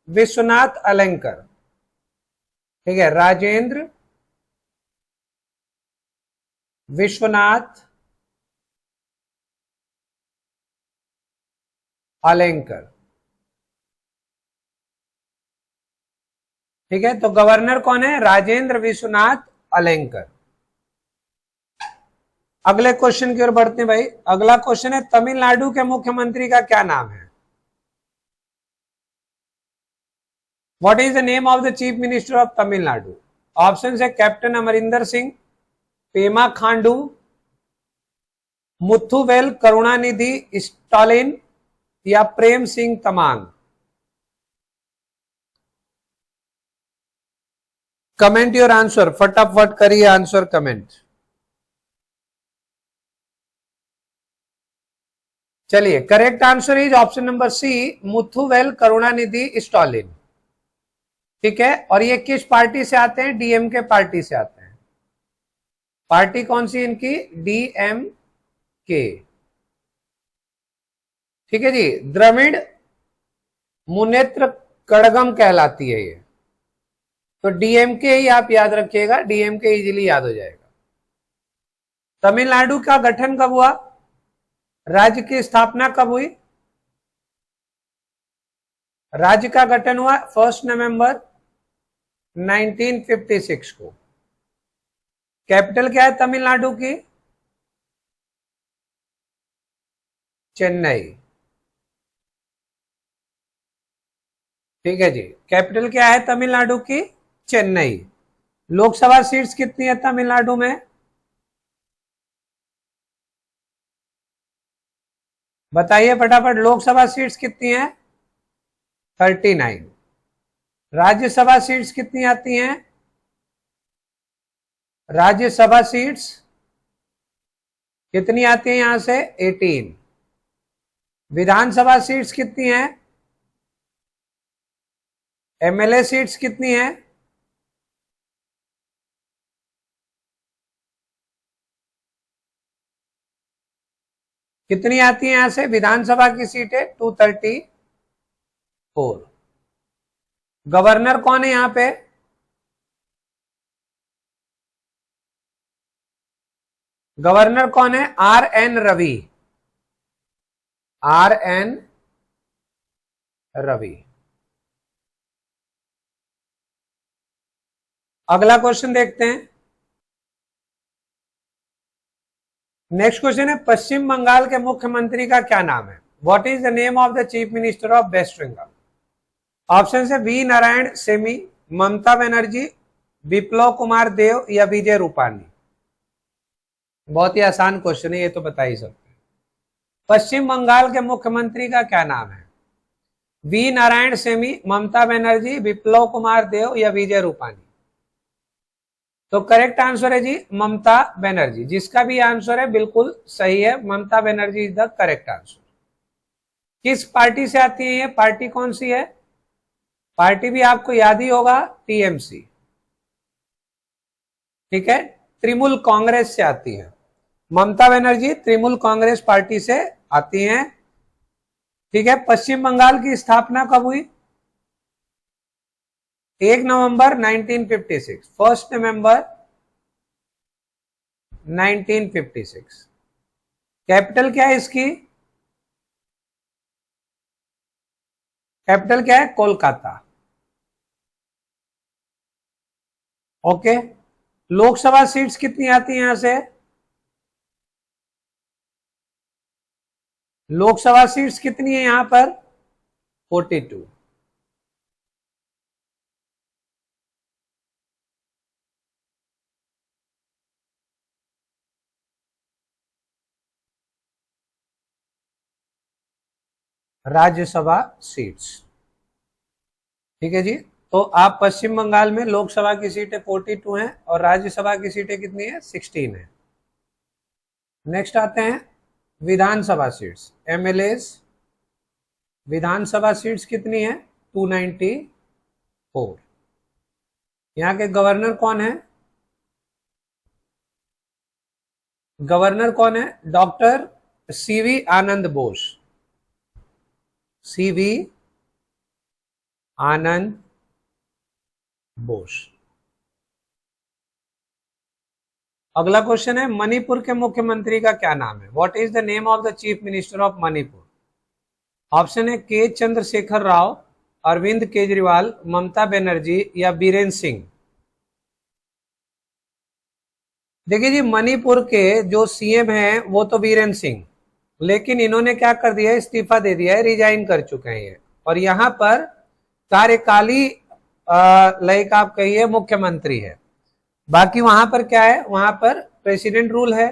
विश्वनाथ अलंकर। ठीक है, राजेंद्र विश्वनाथ अलंकर। ठीक है, तो गवर्नर कौन है? राजेंद्र विश्वनाथ अलंकर। अगले क्वेश्चन की ओर बढ़ते हैं भाई। अगला क्वेश्चन है, तमिलनाडु के मुख्यमंत्री का क्या नाम है? What is the name of the chief minister of Tamil Nadu? Option है कैप्टन अमरिंदर सिंह, पेमा खांडू, मुथुवेल करुणानिधि स्टालिन या Prem Singh Tamang. Comment your answer, फटाफट करिए आंसर कमेंट। चलिए, correct answer is option number C, Muthuvel Karunanidhi Stalin. ठीक है, और ये किस पार्टी से आते हैं? डीएमके पार्टी से आते हैं। पार्टी कौन सी इनकी? डीएमके। ठीक है जी। द्रविड़ मुनेत्र कड़गम कहलाती है ये। तो डीएमके ही आप याद रखिएगा, डीएमके इजीली याद हो जाएगा। तमिलनाडु का गठन कब हुआ? राज्य की स्थापना कब हुई? राज्य का गठन हुआ 1 नवंबर 1956 को। कैपिटल क्या है तमिलनाडु की? चेन्नई। ठीक है जी, कैपिटल क्या है तमिलनाडु की? चेन्नई। लोकसभा सीट्स कितनी है तमिलनाडु में? बताइए फटाफट, लोकसभा सीट्स कितनी है? 39। राज्यसभा सीट्स कितनी आती हैं? राज्यसभा सीट्स कितनी आती है यहां से? 18। विधानसभा सीट्स कितनी है? एमएलए सीट्स कितनी है? कितनी आती है यहां से? विधानसभा की सीटें 234। गवर्नर कौन है यहां पे? गवर्नर कौन है? R N Ravi. R N Ravi. अगला क्वेश्चन देखते हैं। नेक्स्ट क्वेश्चन है, पश्चिम बंगाल के मुख्यमंत्री का क्या नाम है? What is the name of the chief minister of West Bengal? Option है वी नारायण सेमी, ममता बनर्जी, विप्लव कुमार देव या विजय रूपाणी। बहुत ही आसान क्वेश्चन है, ये तो बता ही सकते हैं। पश्चिम बंगाल के मुख्यमंत्री का क्या नाम है? वी नारायण सेमी, ममता बनर्जी, विप्लव कुमार देव या विजय रूपाणी। तो करेक्ट आंसर है जी ममता बनर्जी। जिसका भी आंसर है बिल्कुल सही है, Mamata Banerjee is the correct answer. किस पार्टी से आती है ये? पार्टी कौन सी है? पार्टी भी आपको याद ही होगा, टीएमसी। ठीक है, तृणमूल कांग्रेस से आती है। ममता बनर्जी तृणमूल कांग्रेस पार्टी से आती हैं। ठीक है, पश्चिम बंगाल की स्थापना कब हुई? 1 नवंबर 1956। 1 नवंबर 1956। कैपिटल क्या है इसकी? कैपिटल क्या है? कोलकाता। ओके। लोकसभा सीट्स कितनी आती है यहां से? लोकसभा सीट्स कितनी है यहां पर? 42। राज्यसभा सीट्स। ठीक है जी। तो आप पश्चिम बंगाल में लोकसभा की सीटें 42 हैं और राज्यसभा की सीटें कितनी है? 16 है। नेक्स्ट आते हैं विधानसभा सीट्स, एमएलएस। विधानसभा सीट्स कितनी है? 294। यहाँ के गवर्नर कौन है? गवर्नर कौन है? डॉक्टर सीवी आनंद बोस। सीवी आनंद बोस। अगला क्वेश्चन है मणिपुर के मुख्यमंत्री का क्या नाम है? What is the name of the chief minister of Manipur? Option है के चंद्रशेखर राव, अरविंद केजरीवाल, ममता बनर्जी या बीरेन सिंह। देखिए जी, मणिपुर के जो सीएम हैं वो तो बीरेन सिंह, लेकिन इन्होंने क्या कर दिया है? इस्तीफा दे दिया है, रिजाइन कर चुके हैं ये। और यहाँ पर कार्यकाली लाइक आप कहिए मुख्यमंत्री है। बाकी वहां पर क्या है? वहां पर प्रेसिडेंट रूल है।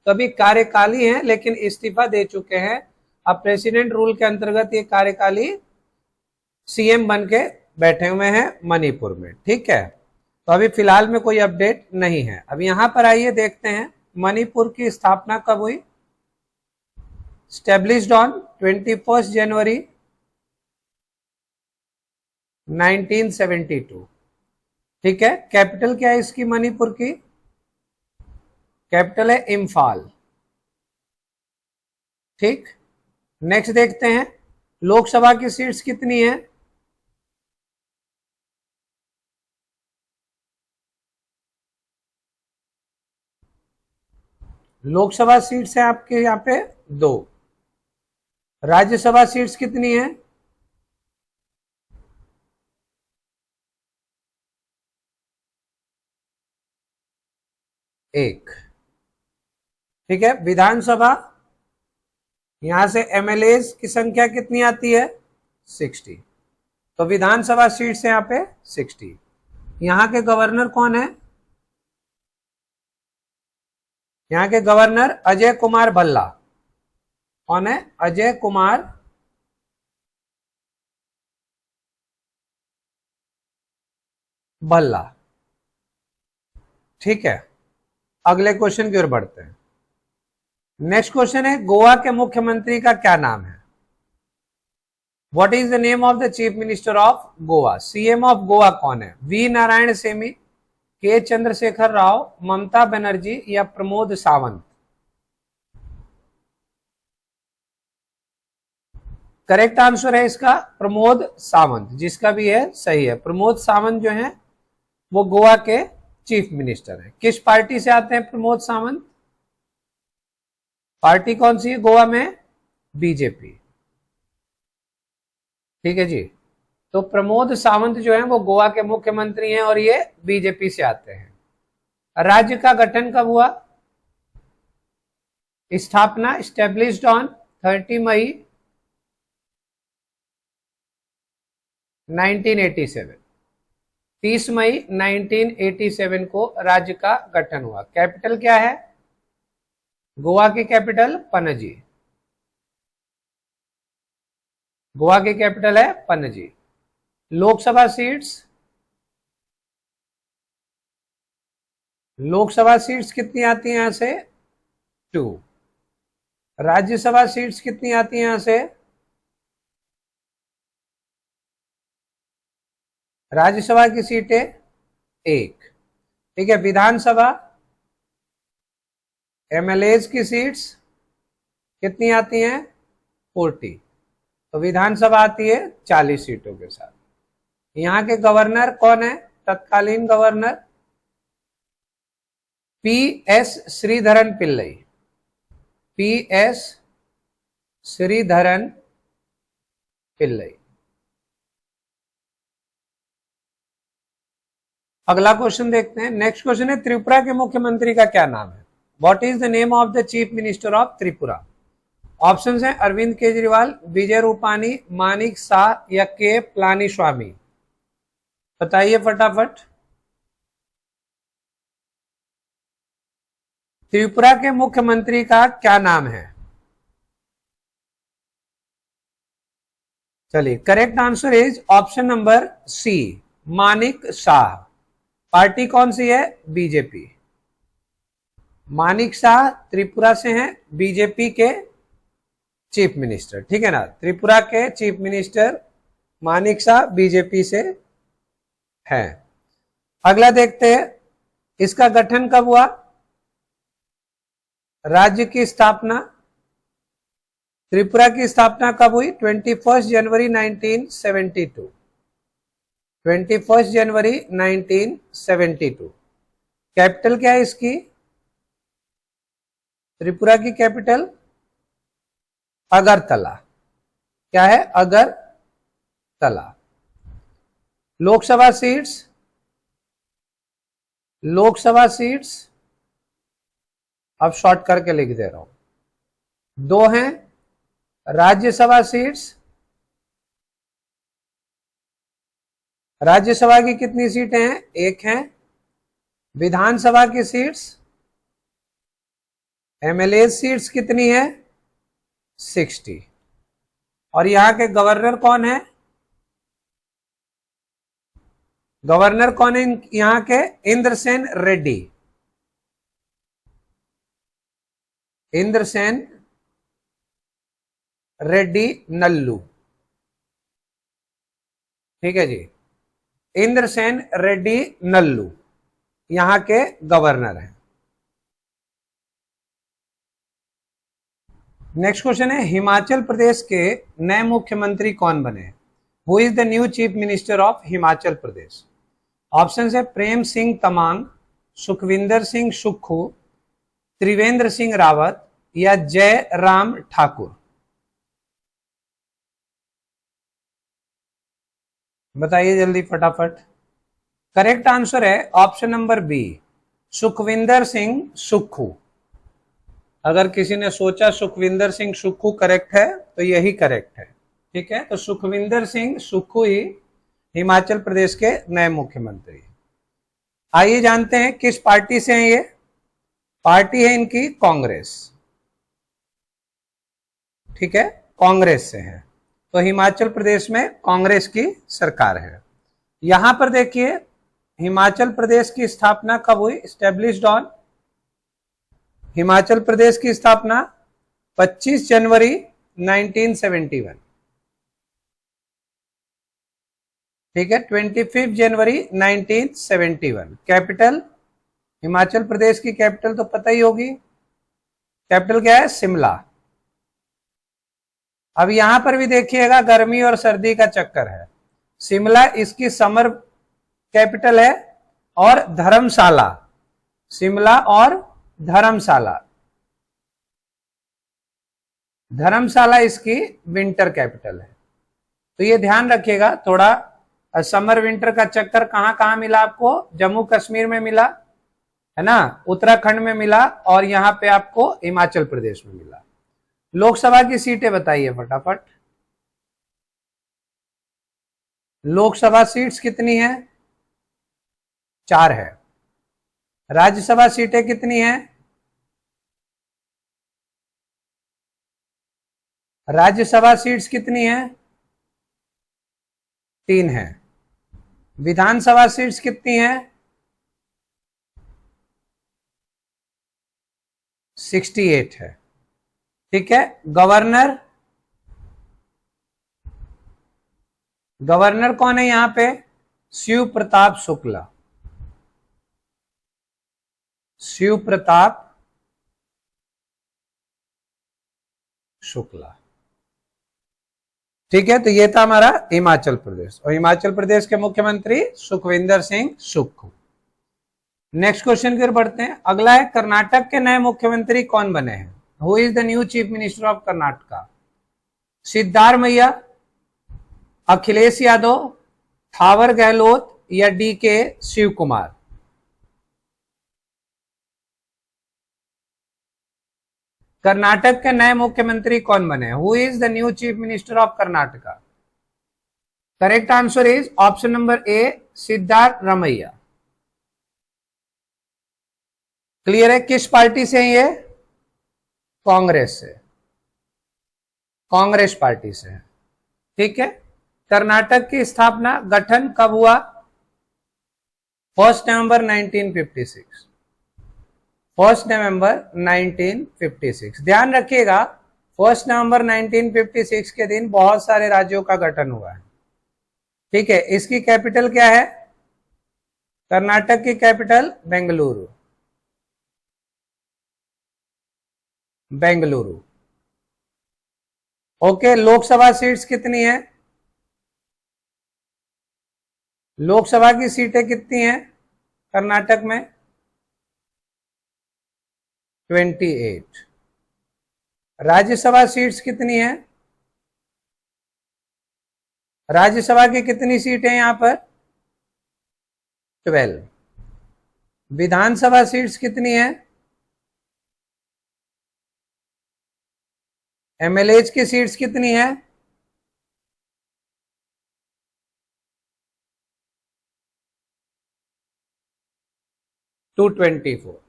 तो अभी कार्यकाली है लेकिन इस्तीफा दे चुके हैं। अब प्रेसिडेंट रूल के अंतर्गत ये कार्यकाली सीएम बन के बैठे हुए हैं मणिपुर में। ठीक है, तो अभी फिलहाल में कोई अपडेट नहीं है। अब यहां पर आइए देखते हैं मणिपुर की स्थापना कब हुई। स्टेब्लिश्ड ऑन 21 जनवरी 1972। ठीक है, कैपिटल क्या है इसकी? मणिपुर की कैपिटल है इम्फाल। ठीक, नेक्स्ट देखते हैं लोकसभा की सीट्स कितनी है। लोकसभा सीट्स है आपके यहाँ पे 2। राज्यसभा सीट्स कितनी है? 1। ठीक है, विधानसभा यहां से एमएलएज की संख्या कितनी आती है? 60। तो विधानसभा सीट्स है यहाँ पे 60। यहाँ के गवर्नर कौन है? यहाँ के गवर्नर अजय कुमार भल्ला। कौन है? अजय कुमार भल्ला। ठीक है, अगले क्वेश्चन की ओर बढ़ते हैं। नेक्स्ट क्वेश्चन है गोवा के मुख्यमंत्री का क्या नाम है? What is the name of the chief minister of Goa? CM of Goa कौन है? वी नारायण सेमी, के चंद्रशेखर राव, ममता बनर्जी या प्रमोद सावंत। करेक्ट आंसर है इसका प्रमोद सावंत, जिसका भी है सही है। प्रमोद सावंत जो है वो गोवा के चीफ मिनिस्टर है। किस पार्टी से आते हैं प्रमोद सावंत? पार्टी कौन सी है गोवा में? बीजेपी। ठीक है जी। तो प्रमोद सावंत जो है वो गोवा के मुख्यमंत्री हैं और ये बीजेपी से आते हैं। राज्य का गठन कब हुआ? स्थापना स्टेब्लिश्ड ऑन 30 मई 1987। 30 मई 1987 को राज्य का गठन हुआ। कैपिटल क्या है? गोवा की कैपिटल पणजी। गोवा की कैपिटल है पणजी। लोकसभा सीट्स, लोकसभा सीट्स कितनी आती हैं यहां से? 2। राज्यसभा सीट्स कितनी आती हैं यहां से? राज्यसभा की सीटें 1। ठीक है, विधानसभा एमएलएज की सीट्स कितनी आती हैं? 40। तो विधानसभा आती है 40 सीटों के साथ। यहाँ के गवर्नर कौन है? तत्कालीन governor P S. Sreedharan Pillai. P S. Sreedharan Pillai. अगला क्वेश्चन देखते हैं। नेक्स्ट क्वेश्चन है त्रिपुरा के मुख्यमंत्री का क्या नाम है? What is the name of the chief minister of Tripura? Options हैं अरविंद केजरीवाल, विजय रूपानी, मानिक शाह या के पलानीस्वामी। बताइए फटाफट। त्रिपुरा के मुख्यमंत्री का क्या नाम है? चलिए, correct answer is option number C, Manik Saha. Party कौन सी है? बीजेपी। मानिक शाह त्रिपुरा से हैं, बीजेपी के चीफ मिनिस्टर, ठीक है ना। त्रिपुरा के chief minister Manik Shah BJP से हैं। अगला देखते हैं, इसका गठन कब हुआ? राज्य की स्थापना, त्रिपुरा की स्थापना कब हुई? 21 जनवरी 1972। 21 जनवरी 1972। कैपिटल क्या है इसकी? त्रिपुरा की कैपिटल अगरतला। क्या है? अगरतला। लोकसभा सीट्स, लोकसभा सीट्स अब शॉर्ट करके लिख दे रहा हूं, 2 हैं। राज्यसभा सीट्स, राज्यसभा की कितनी सीटें हैं? 1 हैं। विधानसभा की सीट्स, एमएलए सीट्स कितनी है? 60। और यहां के गवर्नर कौन है? गवर्नर कौन है यहां के? इंद्रसेन रेड्डी। इंद्रसेन रेड्डी नल्लू, ठीक है जी। इंद्रसेन रेड्डी नल्लू यहां के गवर्नर हैं। नेक्स्ट क्वेश्चन है, हिमाचल प्रदेश के नए मुख्यमंत्री कौन बने? Who is the new chief minister of Himachal Pradesh? Option है प्रेम सिंह तमांग, सुखविंदर सिंह सुक्खू, त्रिवेंद्र सिंह रावत या जय राम ठाकुर। बताइए जल्दी फटाफट। करेक्ट आंसर है option number B, Sukhvinder Singh Sukhu. अगर किसी ने सोचा सुखविंदर सिंह सुक्खू करेक्ट है तो यही करेक्ट है, ठीक है। तो सुखविंदर सिंह सुक्खू ही हिमाचल प्रदेश के नए मुख्यमंत्री। आइए जानते हैं किस पार्टी से हैं ये। पार्टी है इनकी कांग्रेस, ठीक है, कांग्रेस से है। तो हिमाचल प्रदेश में कांग्रेस की सरकार है। यहां पर देखिए, हिमाचल प्रदेश की स्थापना कब हुई? एस्टेब्लिश्ड ऑन, हिमाचल प्रदेश की स्थापना 25 जनवरी 1971, ठीक है, 25 जनवरी 1971। कैपिटल, हिमाचल प्रदेश की कैपिटल तो पता ही होगी, कैपिटल क्या है? शिमला। अब यहां पर भी देखिएगा गर्मी और सर्दी का चक्कर है। शिमला इसकी समर कैपिटल है और धर्मशाला, शिमला और धर्मशाला, धर्मशाला इसकी विंटर कैपिटल है। तो ये ध्यान रखिएगा थोड़ा, समर विंटर का चक्कर कहां कहां मिला आपको? जम्मू कश्मीर में मिला है ना, उत्तराखंड में मिला, और यहां पे आपको हिमाचल प्रदेश में मिला। लोकसभा की सीटें बताइए फटाफट। लोकसभा सीट्स कितनी है? 4 है। राज्यसभा सीटें कितनी है? राज्यसभा सीट्स कितनी है? 3 है। विधानसभा सीट्स कितनी है? 68 है, ठीक है। गवर्नर, गवर्नर कौन है यहां पे? शिव प्रताप शुक्ला, शिव प्रताप शुक्ला, ठीक है। तो ये था हमारा हिमाचल प्रदेश, और हिमाचल प्रदेश के मुख्यमंत्री सुखविंदर सिंह सुक्खू। नेक्स्ट क्वेश्चन की ओर बढ़ते हैं। अगला है, कर्नाटक के नए मुख्यमंत्री कौन बने हैं? Who is the new chief minister of Karnataka? Siddaramaiah, Akhilesh Yadav, Thawar Gehlot या डीके शिव कुमार? कर्नाटक के नए मुख्यमंत्री कौन बने? Who is the new chief minister of Karnataka? Correct answer is option number A, Siddaramaiah. Clear है? किस पार्टी से ये? कांग्रेस से, कांग्रेस पार्टी से है, ठीक है। कर्नाटक की स्थापना, गठन कब हुआ? 1 नवंबर 1956। 1 नवंबर 1956। ध्यान रखिएगा 1 नवंबर 1956 के दिन बहुत सारे राज्यों का गठन हुआ है। ठीक है, इसकी कैपिटल क्या है? कर्नाटक की capital Bengaluru. Bengaluru. Okay, Lok Sabha seats कितनी है? लोकसभा की सीटें कितनी हैं कर्नाटक में? 28। राज्यसभा सीट्स कितनी है? राज्यसभा की कितनी सीटें हैं यहां पर? 12। विधानसभा सीट्स कितनी है? एमएलएज की सीट्स कितनी है? 224।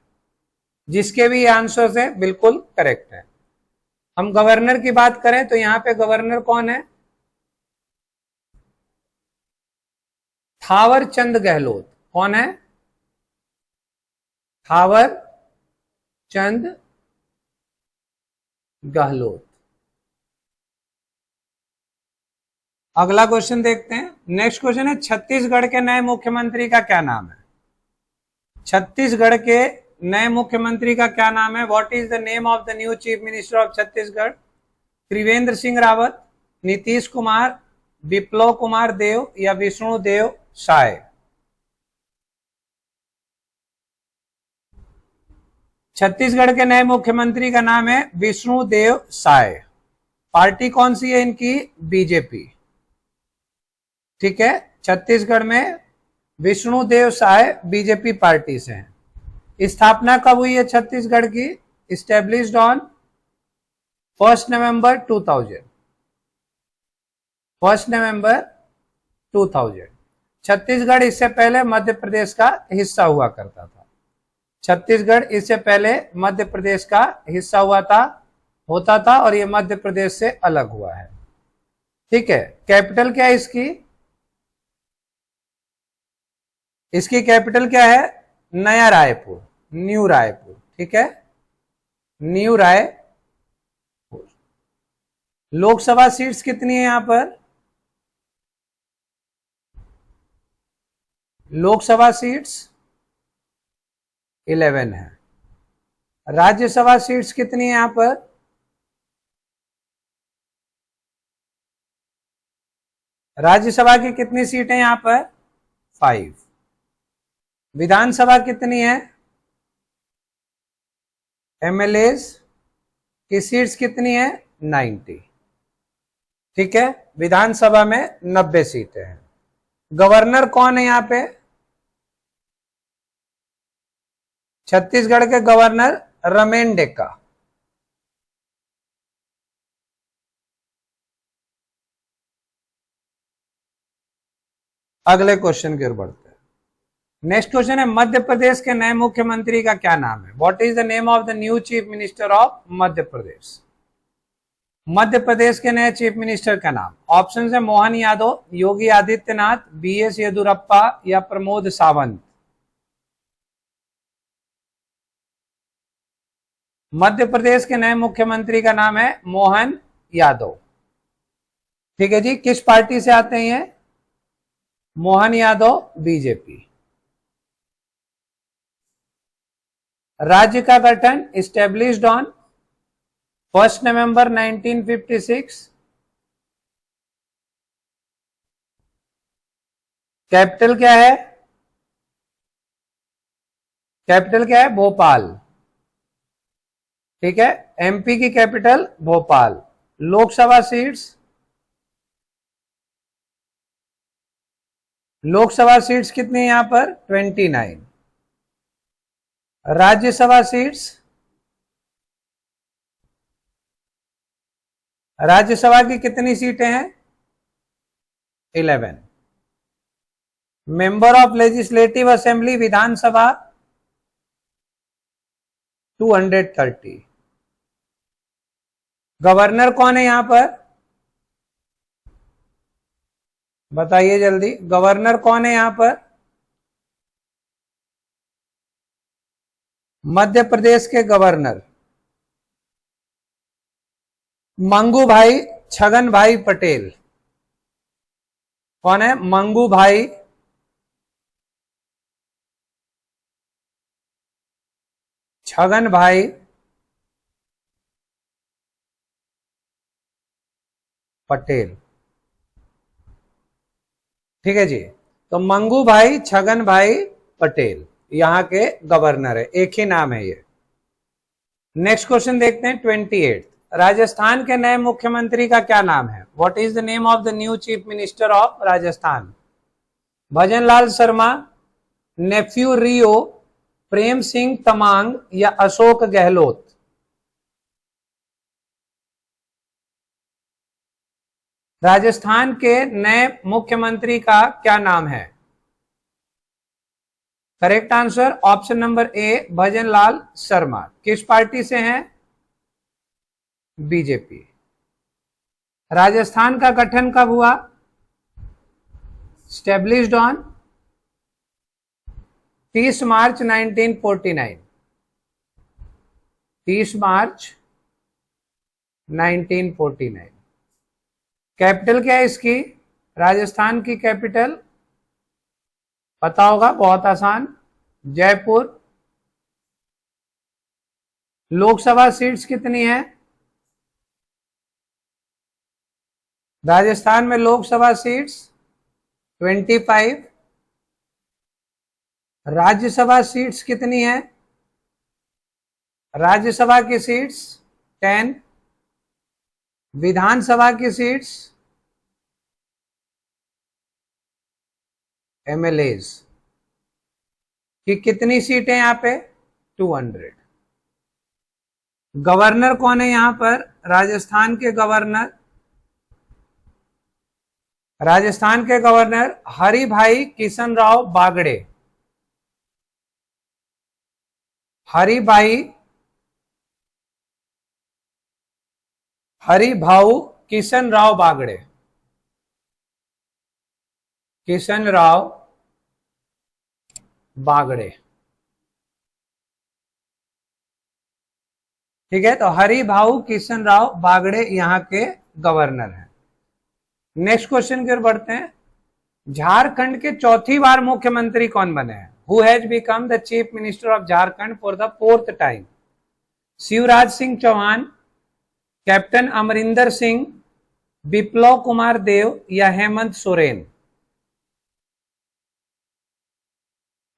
जिसके भी आंसर है बिल्कुल करेक्ट है। हम गवर्नर की बात करें तो यहां पे गवर्नर कौन है? थावर चंद गहलोत। कौन है? थावर चंद गहलोत। अगला क्वेश्चन देखते हैं। नेक्स्ट क्वेश्चन है, छत्तीसगढ़ के नए मुख्यमंत्री का क्या नाम है? छत्तीसगढ़ के नए मुख्यमंत्री का क्या नाम है? What is the name of the new chief minister of Chhattisgarh? Trivendra Singh Rawat, Nitish Kumar, Biplab Kumar Deb या विष्णु देव साय? छत्तीसगढ़ के नए मुख्यमंत्री का नाम है विष्णु देव साय। पार्टी कौन सी है इनकी? बीजेपी। ठीक है, छत्तीसगढ़ में विष्णु देव साय बीजेपी पार्टी से हैं। स्थापना कब हुई है छत्तीसगढ़ की? इस्टेब्लिश्ड ऑन 1 नवंबर 2000। 1 नवंबर 2000। छत्तीसगढ़ इससे पहले मध्य प्रदेश का हिस्सा हुआ करता था। छत्तीसगढ़ इससे पहले मध्य प्रदेश का हिस्सा होता था और ये मध्य प्रदेश से अलग हुआ है। ठीक है, कैपिटल क्या है इसकी? इसकी कैपिटल क्या है? नया रायपुर, न्यू रायपुर। ठीक है, न्यू रायपुर। लोकसभा सीट्स कितनी है यहां पर? लोकसभा सीट्स 11 है। राज्यसभा सीट्स कितनी है यहां पर? राज्यसभा की कितनी सीटें यहां पर? 5। विधानसभा कितनी है? एमएलएज की सीट्स कितनी है? 90। ठीक है, विधानसभा में 90 सीटें हैं। गवर्नर कौन है यहां पे? छत्तीसगढ़ के गवर्नर रमेन डेका। अगले क्वेश्चन की ओर बढ़ते हैं। नेक्स्ट क्वेश्चन है, मध्य प्रदेश के नए मुख्यमंत्री का क्या नाम है? What is the name of the new chief minister of Madhya Pradesh? Madhya Pradesh के नए चीफ मिनिस्टर का नाम। ऑप्शन है मोहन यादव, योगी आदित्यनाथ, बीएस येदुरप्पा या प्रमोद सावंत? मध्य प्रदेश के नए मुख्यमंत्री का नाम है मोहन यादव। ठीक है जी, किस पार्टी से आते हैं ये? मोहन यादव बीजेपी। राज्य का गठन इस्टेब्लिश्ड ऑन 1 नवंबर 1956। कैपिटल क्या है? कैपिटल क्या है? भोपाल। ठीक है, एमपी की capital Bhopal. Lok Sabha seats, Lok Sabha seats कितनी है यहां पर? 29। राज्यसभा सीट्स, राज्यसभा की कितनी सीटें हैं? 11। Member of legislative assembly Vidhan Sabha 230। Governor कौन है यहां पर? बताइए जल्दी, गवर्नर कौन है यहां पर? मध्य प्रदेश के गवर्नर मंगू भाई छगन भाई पटेल। कौन है? मंगू भाई छगन भाई पटेल। ठीक है जी। तो मंगू भाई छगन भाई पटेल यहां के गवर्नर है, एक ही नाम है ये। नेक्स्ट क्वेश्चन देखते हैं 28। राजस्थान के नए मुख्यमंत्री का क्या नाम है? What is the name of the new chief minister of Rajasthan? Bhajanlal Sharma, Neiphiu Rio, Prem Singh Tamang या अशोक गहलोत? राजस्थान के नए मुख्यमंत्री का क्या नाम है? करेक्ट आंसर ऑप्शन नंबर ए, भजनलाल शर्मा। किस पार्टी से हैं? बीजेपी। राजस्थान का गठन कब हुआ? Established on 30 March 1949। 30 March 1949। Capital क्या है इसकी? राजस्थान की कैपिटल पता होगा, बहुत आसान, जयपुर। लोकसभा सीट्स कितनी है राजस्थान में? लोकसभा सीट्स 25। राज्यसभा सीट्स कितनी है? राज्यसभा की सीट्स 10। विधानसभा की सीट्स एमएलएज की कितनी सीटें यहां पे? 200। गवर्नर कौन है यहां पर? राजस्थान के गवर्नर, राजस्थान के गवर्नर हरि भाई किशन राव बागड़े। हरि भाऊ किशन राव बागड़े। किशन राव बागड़े। ठीक है, तो हरि भाऊ किशन राव बागड़े यहां के गवर्नर हैं। नेक्स्ट क्वेश्चन की ओर बढ़ते हैं। झारखंड के चौथी बार मुख्यमंत्री कौन बने हैं? Who has become the chief minister of Jharkhand for the 4th time? Shivraj Singh Chouhan, captain Amarinder Singh, Biplab Kumar Deb या हेमंत सोरेन?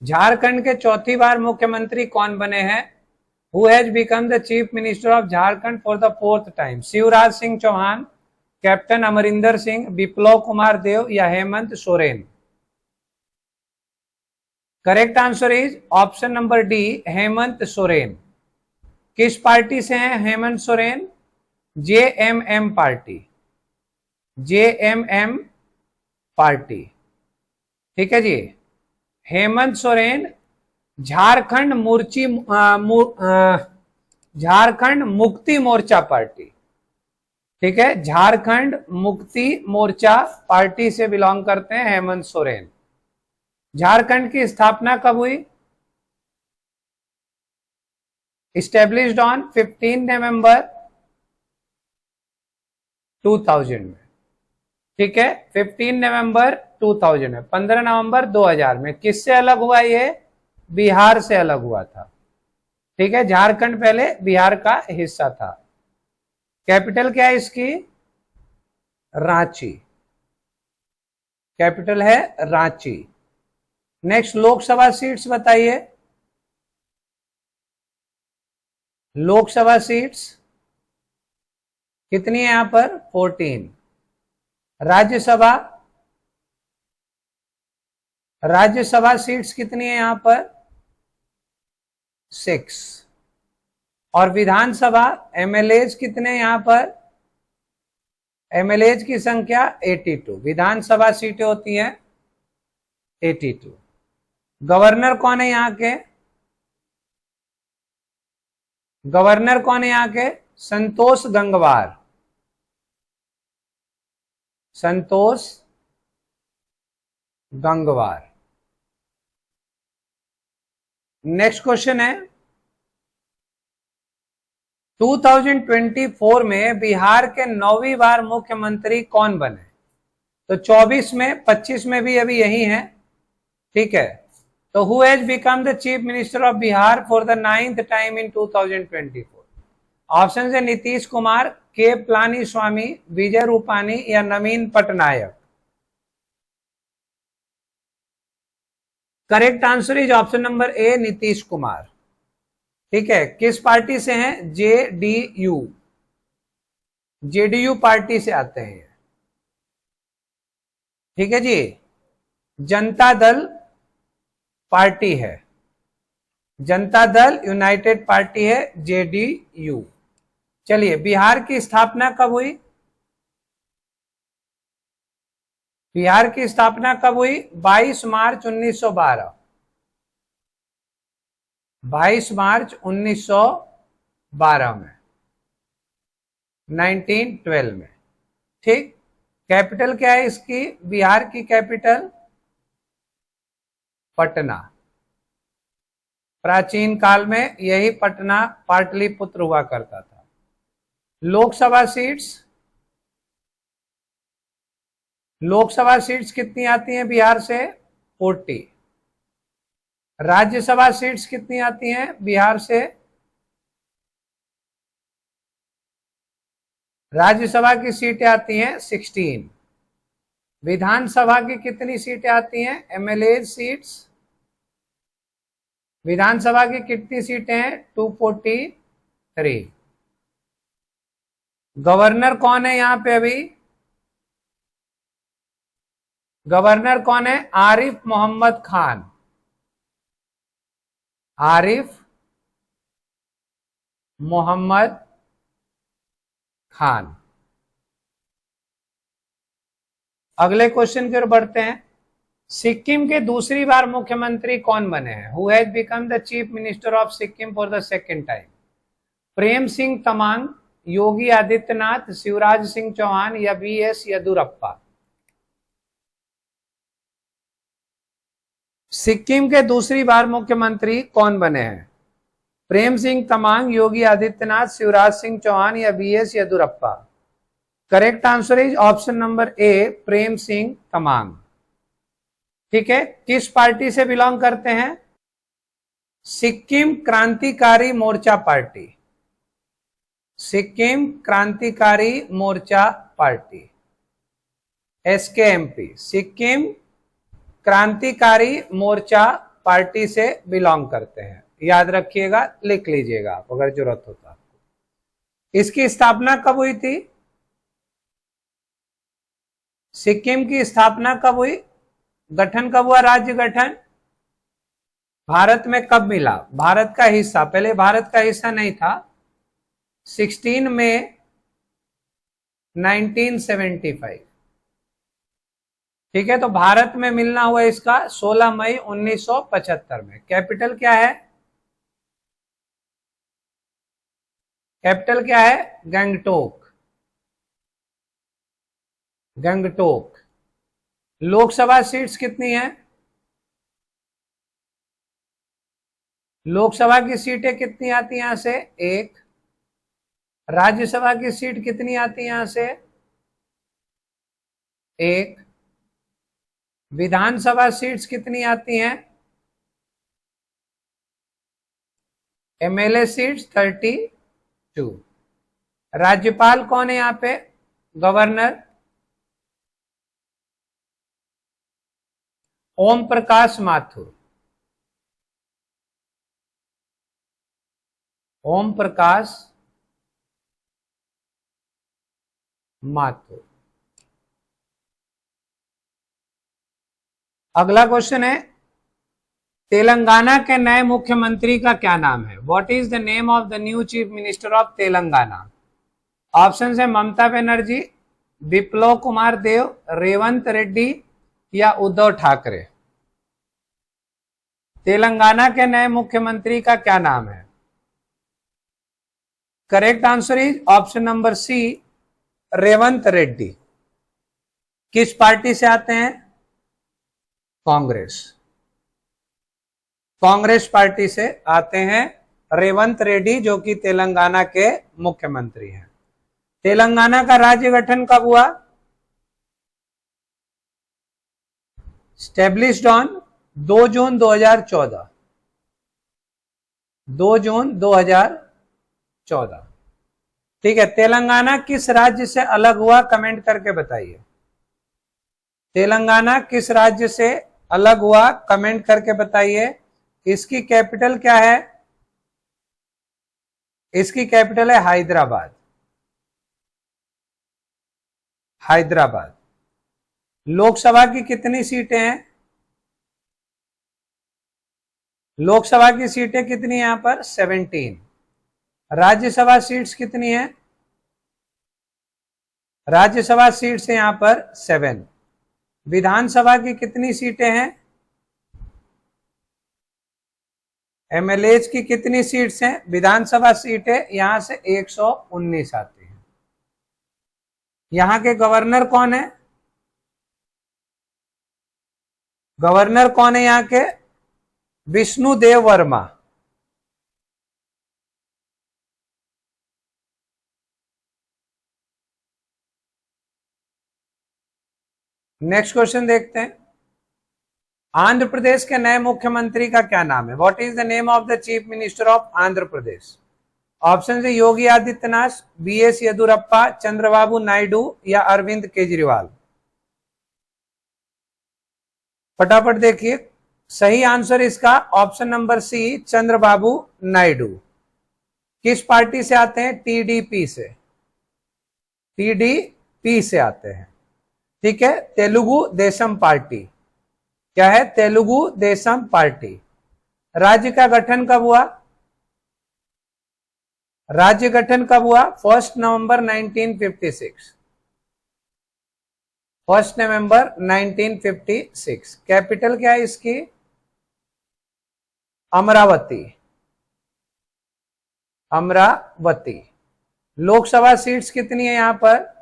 झारखंड के चौथी बार मुख्यमंत्री कौन बने हैं? Who has become the chief minister of Jharkhand for the 4th time? Shivraj Singh Chouhan, captain Amarinder Singh, Biplab Kumar Deb या Hemant Soren? Correct answer is option number D, Hemant Soren. किस पार्टी से हैं Hemant Soren? JMM party. JMM party. ठीक है जी। हेमंत सोरेन झारखंड झारखंड मुक्ति मोर्चा पार्टी। ठीक है, झारखंड मुक्ति मोर्चा पार्टी से बिलोंग करते हैं हेमंत सोरेन। झारखंड की स्थापना कब हुई? इस्टेब्लिश्ड ऑन 15 नवंबर 2000 में। ठीक है, 15 नवंबर 2000 में, 15 नवंबर 2000 में। किससे अलग हुआ ये? बिहार से अलग हुआ था। ठीक है, झारखंड पहले बिहार का हिस्सा था। कैपिटल क्या है इसकी? रांची। कैपिटल है रांची। नेक्स्ट, लोकसभा सीट्स बताइए। लोकसभा सीट्स कितनी है यहां पर? 14। राज्यसभा सीट्स कितनी है यहां पर? 6। और विधानसभा एमएलएज कितने यहां पर? एमएलएज की संख्या 82। विधानसभा सीटें होती हैं 82। गवर्नर कौन है यहां के? गवर्नर कौन है यहां के? संतोष गंगवार। संतोष गंगवार। नेक्स्ट क्वेश्चन है 2024 में बिहार के 9वीं बार मुख्यमंत्री कौन बने? तो 24 में, 25 में भी अभी यही है, ठीक है। तो who has become the chief minister of Bihar for the 9th time in 2024? Option है नीतीश कुमार, के पलानी स्वामी, विजय रूपानी या Naveen Patnaik. Correct answer is option number A, Nitish Kumar. ठीक है, किस पार्टी से हैं? जेडीयू, जेडीयू पार्टी से आते हैं। ठीक है जी, जनता दल पार्टी है, जनता दल यूनाइटेड पार्टी है, जेडीयू। चलिए, बिहार की स्थापना कब हुई? बिहार की स्थापना कब हुई? 22 मार्च 1912। 22 मार्च 1912 में, 1912 में। ठीक, कैपिटल क्या है इसकी? बिहार की कैपिटल पटना। प्राचीन काल में यही पटना पाटलिपुत्र हुआ करता था। लोकसभा सीट्स, लोकसभा सीट्स कितनी आती हैं बिहार से? 40। राज्यसभा सीट्स कितनी आती हैं बिहार से? राज्यसभा की सीटें आती हैं 16। विधानसभा की कितनी सीटें आती हैं? एमएलए सीट्स, विधानसभा की कितनी सीटें हैं? 243। गवर्नर कौन है यहां पे अभी? गवर्नर कौन है? आरिफ मोहम्मद खान। आरिफ मोहम्मद खान। अगले क्वेश्चन की ओर बढ़ते हैं। सिक्किम के दूसरी बार मुख्यमंत्री कौन बने हैं? Who has become the chief minister of Sikkim for the second time? Prem Singh Tamang, Yogi Adityanath, Shivraj Singh Chouhan या बीएस येदियुरप्पा? सिक्किम के दूसरी बार मुख्यमंत्री कौन बने हैं? प्रेम सिंह तमांग, योगी आदित्यनाथ, शिवराज सिंह चौहान या BS Yediyurappa? Correct answer is option number A, Prem Singh Tamang. ठीक है, किस पार्टी से बिलोंग करते हैं? सिक्किम क्रांतिकारी मोर्चा पार्टी, सिक्किम क्रांतिकारी मोर्चा पार्टी, एसकेएमपी, सिक्किम क्रांतिकारी मोर्चा पार्टी से बिलोंग करते हैं। याद रखिएगा, लिख लीजिएगा आप अगर जरूरत हो तो आपको। इसकी स्थापना कब हुई थी? सिक्किम की स्थापना कब हुई? गठन कब हुआ? राज्य गठन भारत में कब मिला? भारत का हिस्सा, पहले भारत का हिस्सा नहीं था। 16 मई 1975। ठीक है, तो भारत में मिलना हुआ इसका 16 मई 1975 में। कैपिटल क्या है? कैपिटल क्या है? गंगटोक, गंगटोक। लोकसभा सीट्स कितनी है? लोकसभा की सीटें कितनी आती हैं यहां से? 1। राज्यसभा की सीट कितनी आती है यहां से? 1। विधानसभा सीट्स कितनी आती हैं? MLA seats 32। राज्यपाल कौन है यहां पे? गवर्नर ओम प्रकाश माथुर, ओम प्रकाश माथुर। अगला क्वेश्चन है, तेलंगाना के नए मुख्यमंत्री का क्या नाम है? What is the name of the new chief minister of Telangana? Option है ममता बनर्जी, बिप्लब कुमार देव, रेवंत रेड्डी या उद्धव ठाकरे? तेलंगाना के नए मुख्यमंत्री का क्या नाम है? Correct answer is option number C, Revanth Reddy. किस पार्टी से आते हैं? कांग्रेस। कांग्रेस पार्टी से आते हैं रेवंत रेड्डी, जो कि तेलंगाना के मुख्यमंत्री हैं। तेलंगाना का राज्य गठन कब हुआ? स्टेब्लिश्ड ऑन 2 जून 2014। 2 जून 2014। ठीक है। तेलंगाना किस राज्य से अलग हुआ? कमेंट करके बताइए। तेलंगाना किस राज्य से अलग हुआ? कमेंट करके बताइए। इसकी कैपिटल क्या है? इसकी कैपिटल है हैदराबाद। हैदराबाद। लोकसभा की कितनी सीटें हैं? लोकसभा की सीटें कितनी है यहां पर? 17। राज्यसभा सीट्स कितनी है? राज्यसभा सीट्स है यहां पर 7। विधानसभा की कितनी सीटें हैं? एमएलएज की कितनी सीट्स हैं? विधानसभा सीटें यहां से 119 आती हैं। यहां के गवर्नर कौन है? गवर्नर कौन है यहां के? विष्णुदेव वर्मा। नेक्स्ट क्वेश्चन देखते हैं। आंध्र प्रदेश के नए मुख्यमंत्री का क्या नाम है? What is the name of the chief minister of Andhra Pradesh? Option है योगी आदित्यनाथ, बीएस येदुरप्पा, चंद्रबाबू नायडू या अरविंद केजरीवाल। फटाफट देखिए। सही आंसर इसका option number C, Chandrababu Naidu. किस पार्टी से आते हैं? टीडीपी से। टीडीपी से आते हैं। ठीक है। तेलुगु देशम पार्टी। क्या है? तेलुगु देशम पार्टी। राज्य का गठन कब हुआ? राज्य गठन कब हुआ? 1 नवंबर 1956। 1 नवंबर 1956। कैपिटल क्या है इसकी? अमरावती। अमरावती। लोकसभा सीट्स कितनी है यहां पर?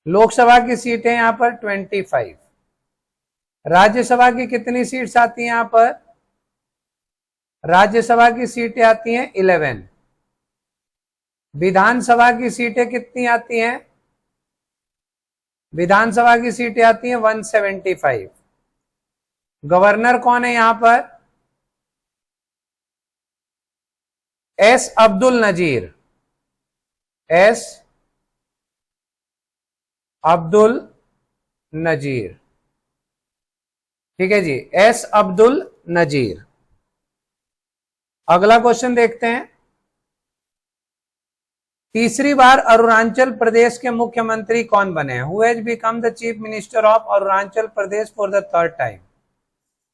लोकसभा की सीटें यहां पर 25। राज्यसभा की कितनी सीट्स आती हैं यहां पर? राज्यसभा की सीटें आती हैं 11। विधानसभा की सीटें कितनी आती हैं? विधानसभा की सीटें आती हैं 175। गवर्नर कौन है यहां पर? एस अब्दुल नजीर। एस अब्दुल नजीर। ठीक है जी, एस अब्दुल नजीर। अगला क्वेश्चन देखते हैं। तीसरी बार अरुणाचल प्रदेश के मुख्यमंत्री कौन बने हैं? Who has become the chief minister of Arunachal Pradesh for the 3rd time?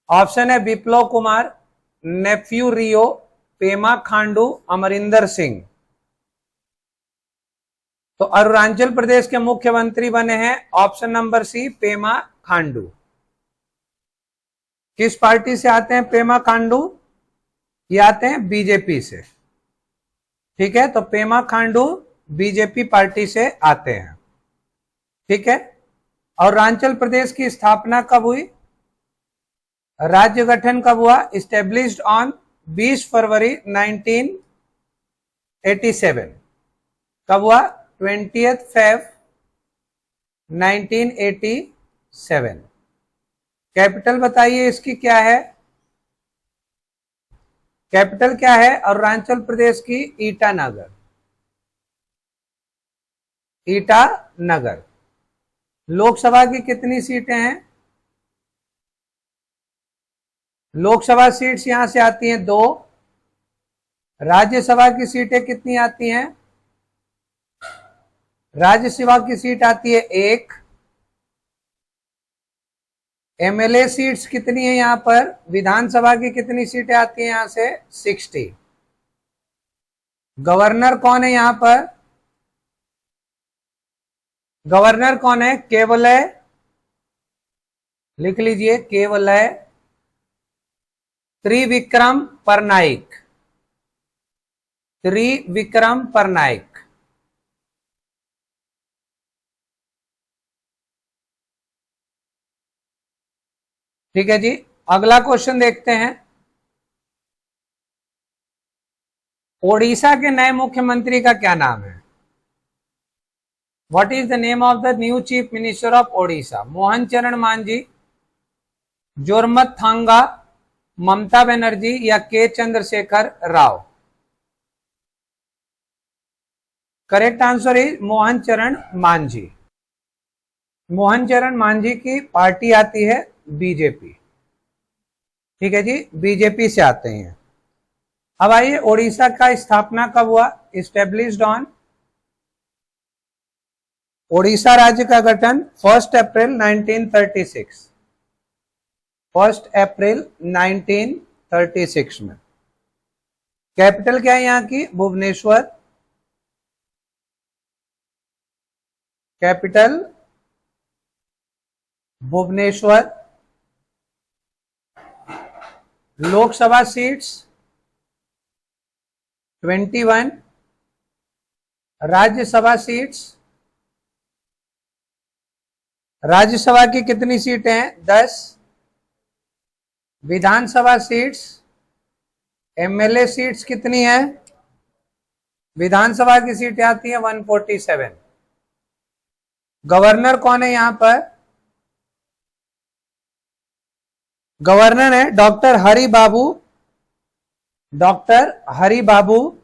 Option है बिप्लव कुमार, नेफ्यू रियो, पेमा खांडू, अमरिंदर सिंह। तो अरुणाचल प्रदेश के मुख्यमंत्री बने हैं option number C, Pema Khandu. किस पार्टी से आते हैं पेमा खांडू? ये आते हैं बीजेपी से। ठीक है। तो पेमा खांडू बीजेपी पार्टी से आते हैं। ठीक है। और अरुणाचल प्रदेश की स्थापना कब हुई? राज्य गठन कब हुआ? इस्टेब्लिश्ड ऑन 20 फरवरी 1987। कब हुआ? 20 फेब 1987। कैपिटल बताइए इसकी क्या है? कैपिटल क्या है अरुणाचल प्रदेश की? ईटानगर। ईटानगर। लोकसभा की कितनी सीटें हैं? लोकसभा सीट्स यहां से आती हैं 2। राज्यसभा की सीटें कितनी आती हैं? राज्यसभा की सीट आती है 1। एमएलए सीट्स कितनी है यहां पर? विधानसभा की कितनी सीटें आती हैं यहां से? 60। गवर्नर कौन है यहां पर? गवर्नर कौन है? केवलय, लिख लीजिए, केवलय त्रिविक्रम परनाइक। त्रिविक्रम परनाइक। ठीक है जी, अगला क्वेश्चन देखते हैं। ओडिशा के नए मुख्यमंत्री का क्या नाम है? What is the name of the new chief minister of Odisha? Mohan चरण मांझी, जोरमथांगा, ममता बनर्जी या के Chandrashekhar Rao? Correct answer is Mohan चरण मांझी। मोहन चरण मांझी की पार्टी आती है बीजेपी। ठीक है जी, बीजेपी से आते हैं। अब आइए, ओडिशा का स्थापना कब हुआ? इस्टेब्लिश्ड ऑन, ओडिशा राज्य का गठन 1 अप्रैल 1936, 1 अप्रैल 1936 में। कैपिटल क्या है यहाँ की? Bhubaneswar. Capital Bhubaneswar. Lok Sabha seats 21, Rajya Sabha seats, Rajya Sabha की कितनी सीटें हैं? 10। विधानसभा सीट्स, एमएलए सीट्स कितनी है? विधानसभा की सीटें आती है 147। गवर्नर कौन है यहां पर? गवर्नर है डॉक्टर हरि बाबू, डॉक्टर हरि बाबू।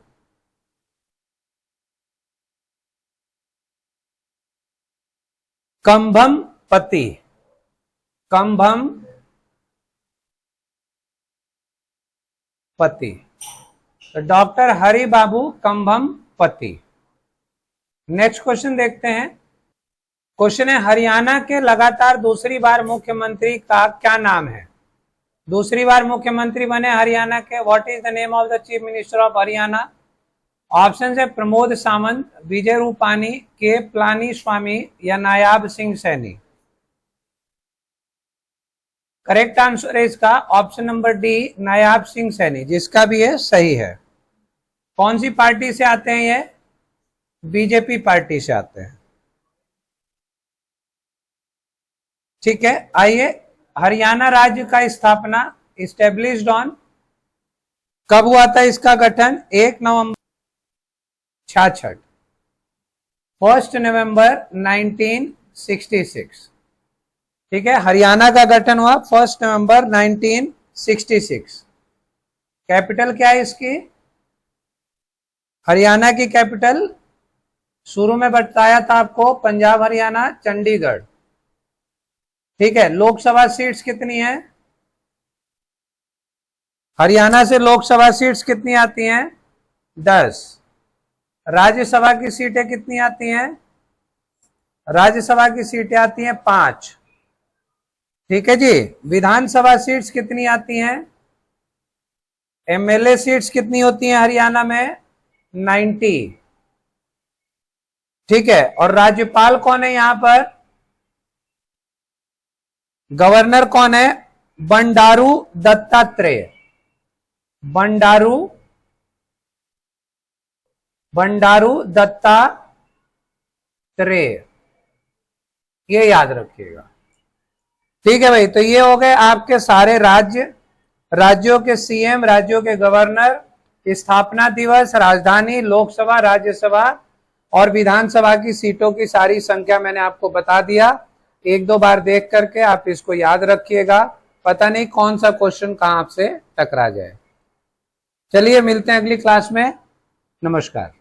कंभम पति, कंभम पति। तो डॉक्टर हरि बाबू कंभम पति। नेक्स्ट क्वेश्चन देखते हैं। क्वेश्चन है, हरियाणा के लगातार दूसरी बार मुख्यमंत्री का क्या नाम है? दूसरी बार मुख्यमंत्री बने हरियाणा के। What is the name of the chief minister of Haryana? Option है प्रमोद सावंत, विजय रूपानी, के पलानी स्वामी या नायाब सिंह सैनी। करेक्ट आंसर है इसका ऑप्शन नंबर डी, नायाब सिंह सैनी, जिसका भी है सही है। कौन सी पार्टी से आते हैं ये? बीजेपी पार्टी से आते हैं। ठीक है, आइए, हरियाणा राज्य का स्थापना इस्टेब्लिश्ड ऑन, कब हुआ था इसका गठन? 1 नवंबर 66, 1 नवंबर 1966। ठीक है, हरियाणा का गठन हुआ 1 नवंबर 1966। कैपिटल क्या है इसकी? हरियाणा की कैपिटल शुरू में बताया था आपको, पंजाब हरियाणा चंडीगढ़। ठीक है, लोकसभा सीट्स कितनी है? हरियाणा से लोकसभा सीट्स कितनी आती हैं? 10। राज्यसभा की सीटें कितनी आती हैं? राज्यसभा की सीटें आती हैं 5। ठीक है जी, विधानसभा सीट्स कितनी आती हैं? एमएलए सीट्स कितनी होती हैं हरियाणा में? 90। ठीक है, और राज्यपाल कौन है यहां पर? गवर्नर कौन है? बंडारू दत्तात्रेय। बंडारू दत्तात्रेय, ये याद रखिएगा। ठीक है भाई, तो ये हो गए आपके सारे राज्यों के सीएम, राज्यों के गवर्नर, स्थापना दिवस, राजधानी, लोकसभा, राज्यसभा और विधानसभा की सीटों की सारी संख्या मैंने आपको बता दिया। 1-2 बार देख करके आप इसको याद रखिएगा, पता नहीं कौन सा क्वेश्चन कहां आपसे टकरा जाए। चलिए, मिलते हैं अगली क्लास में। नमस्कार।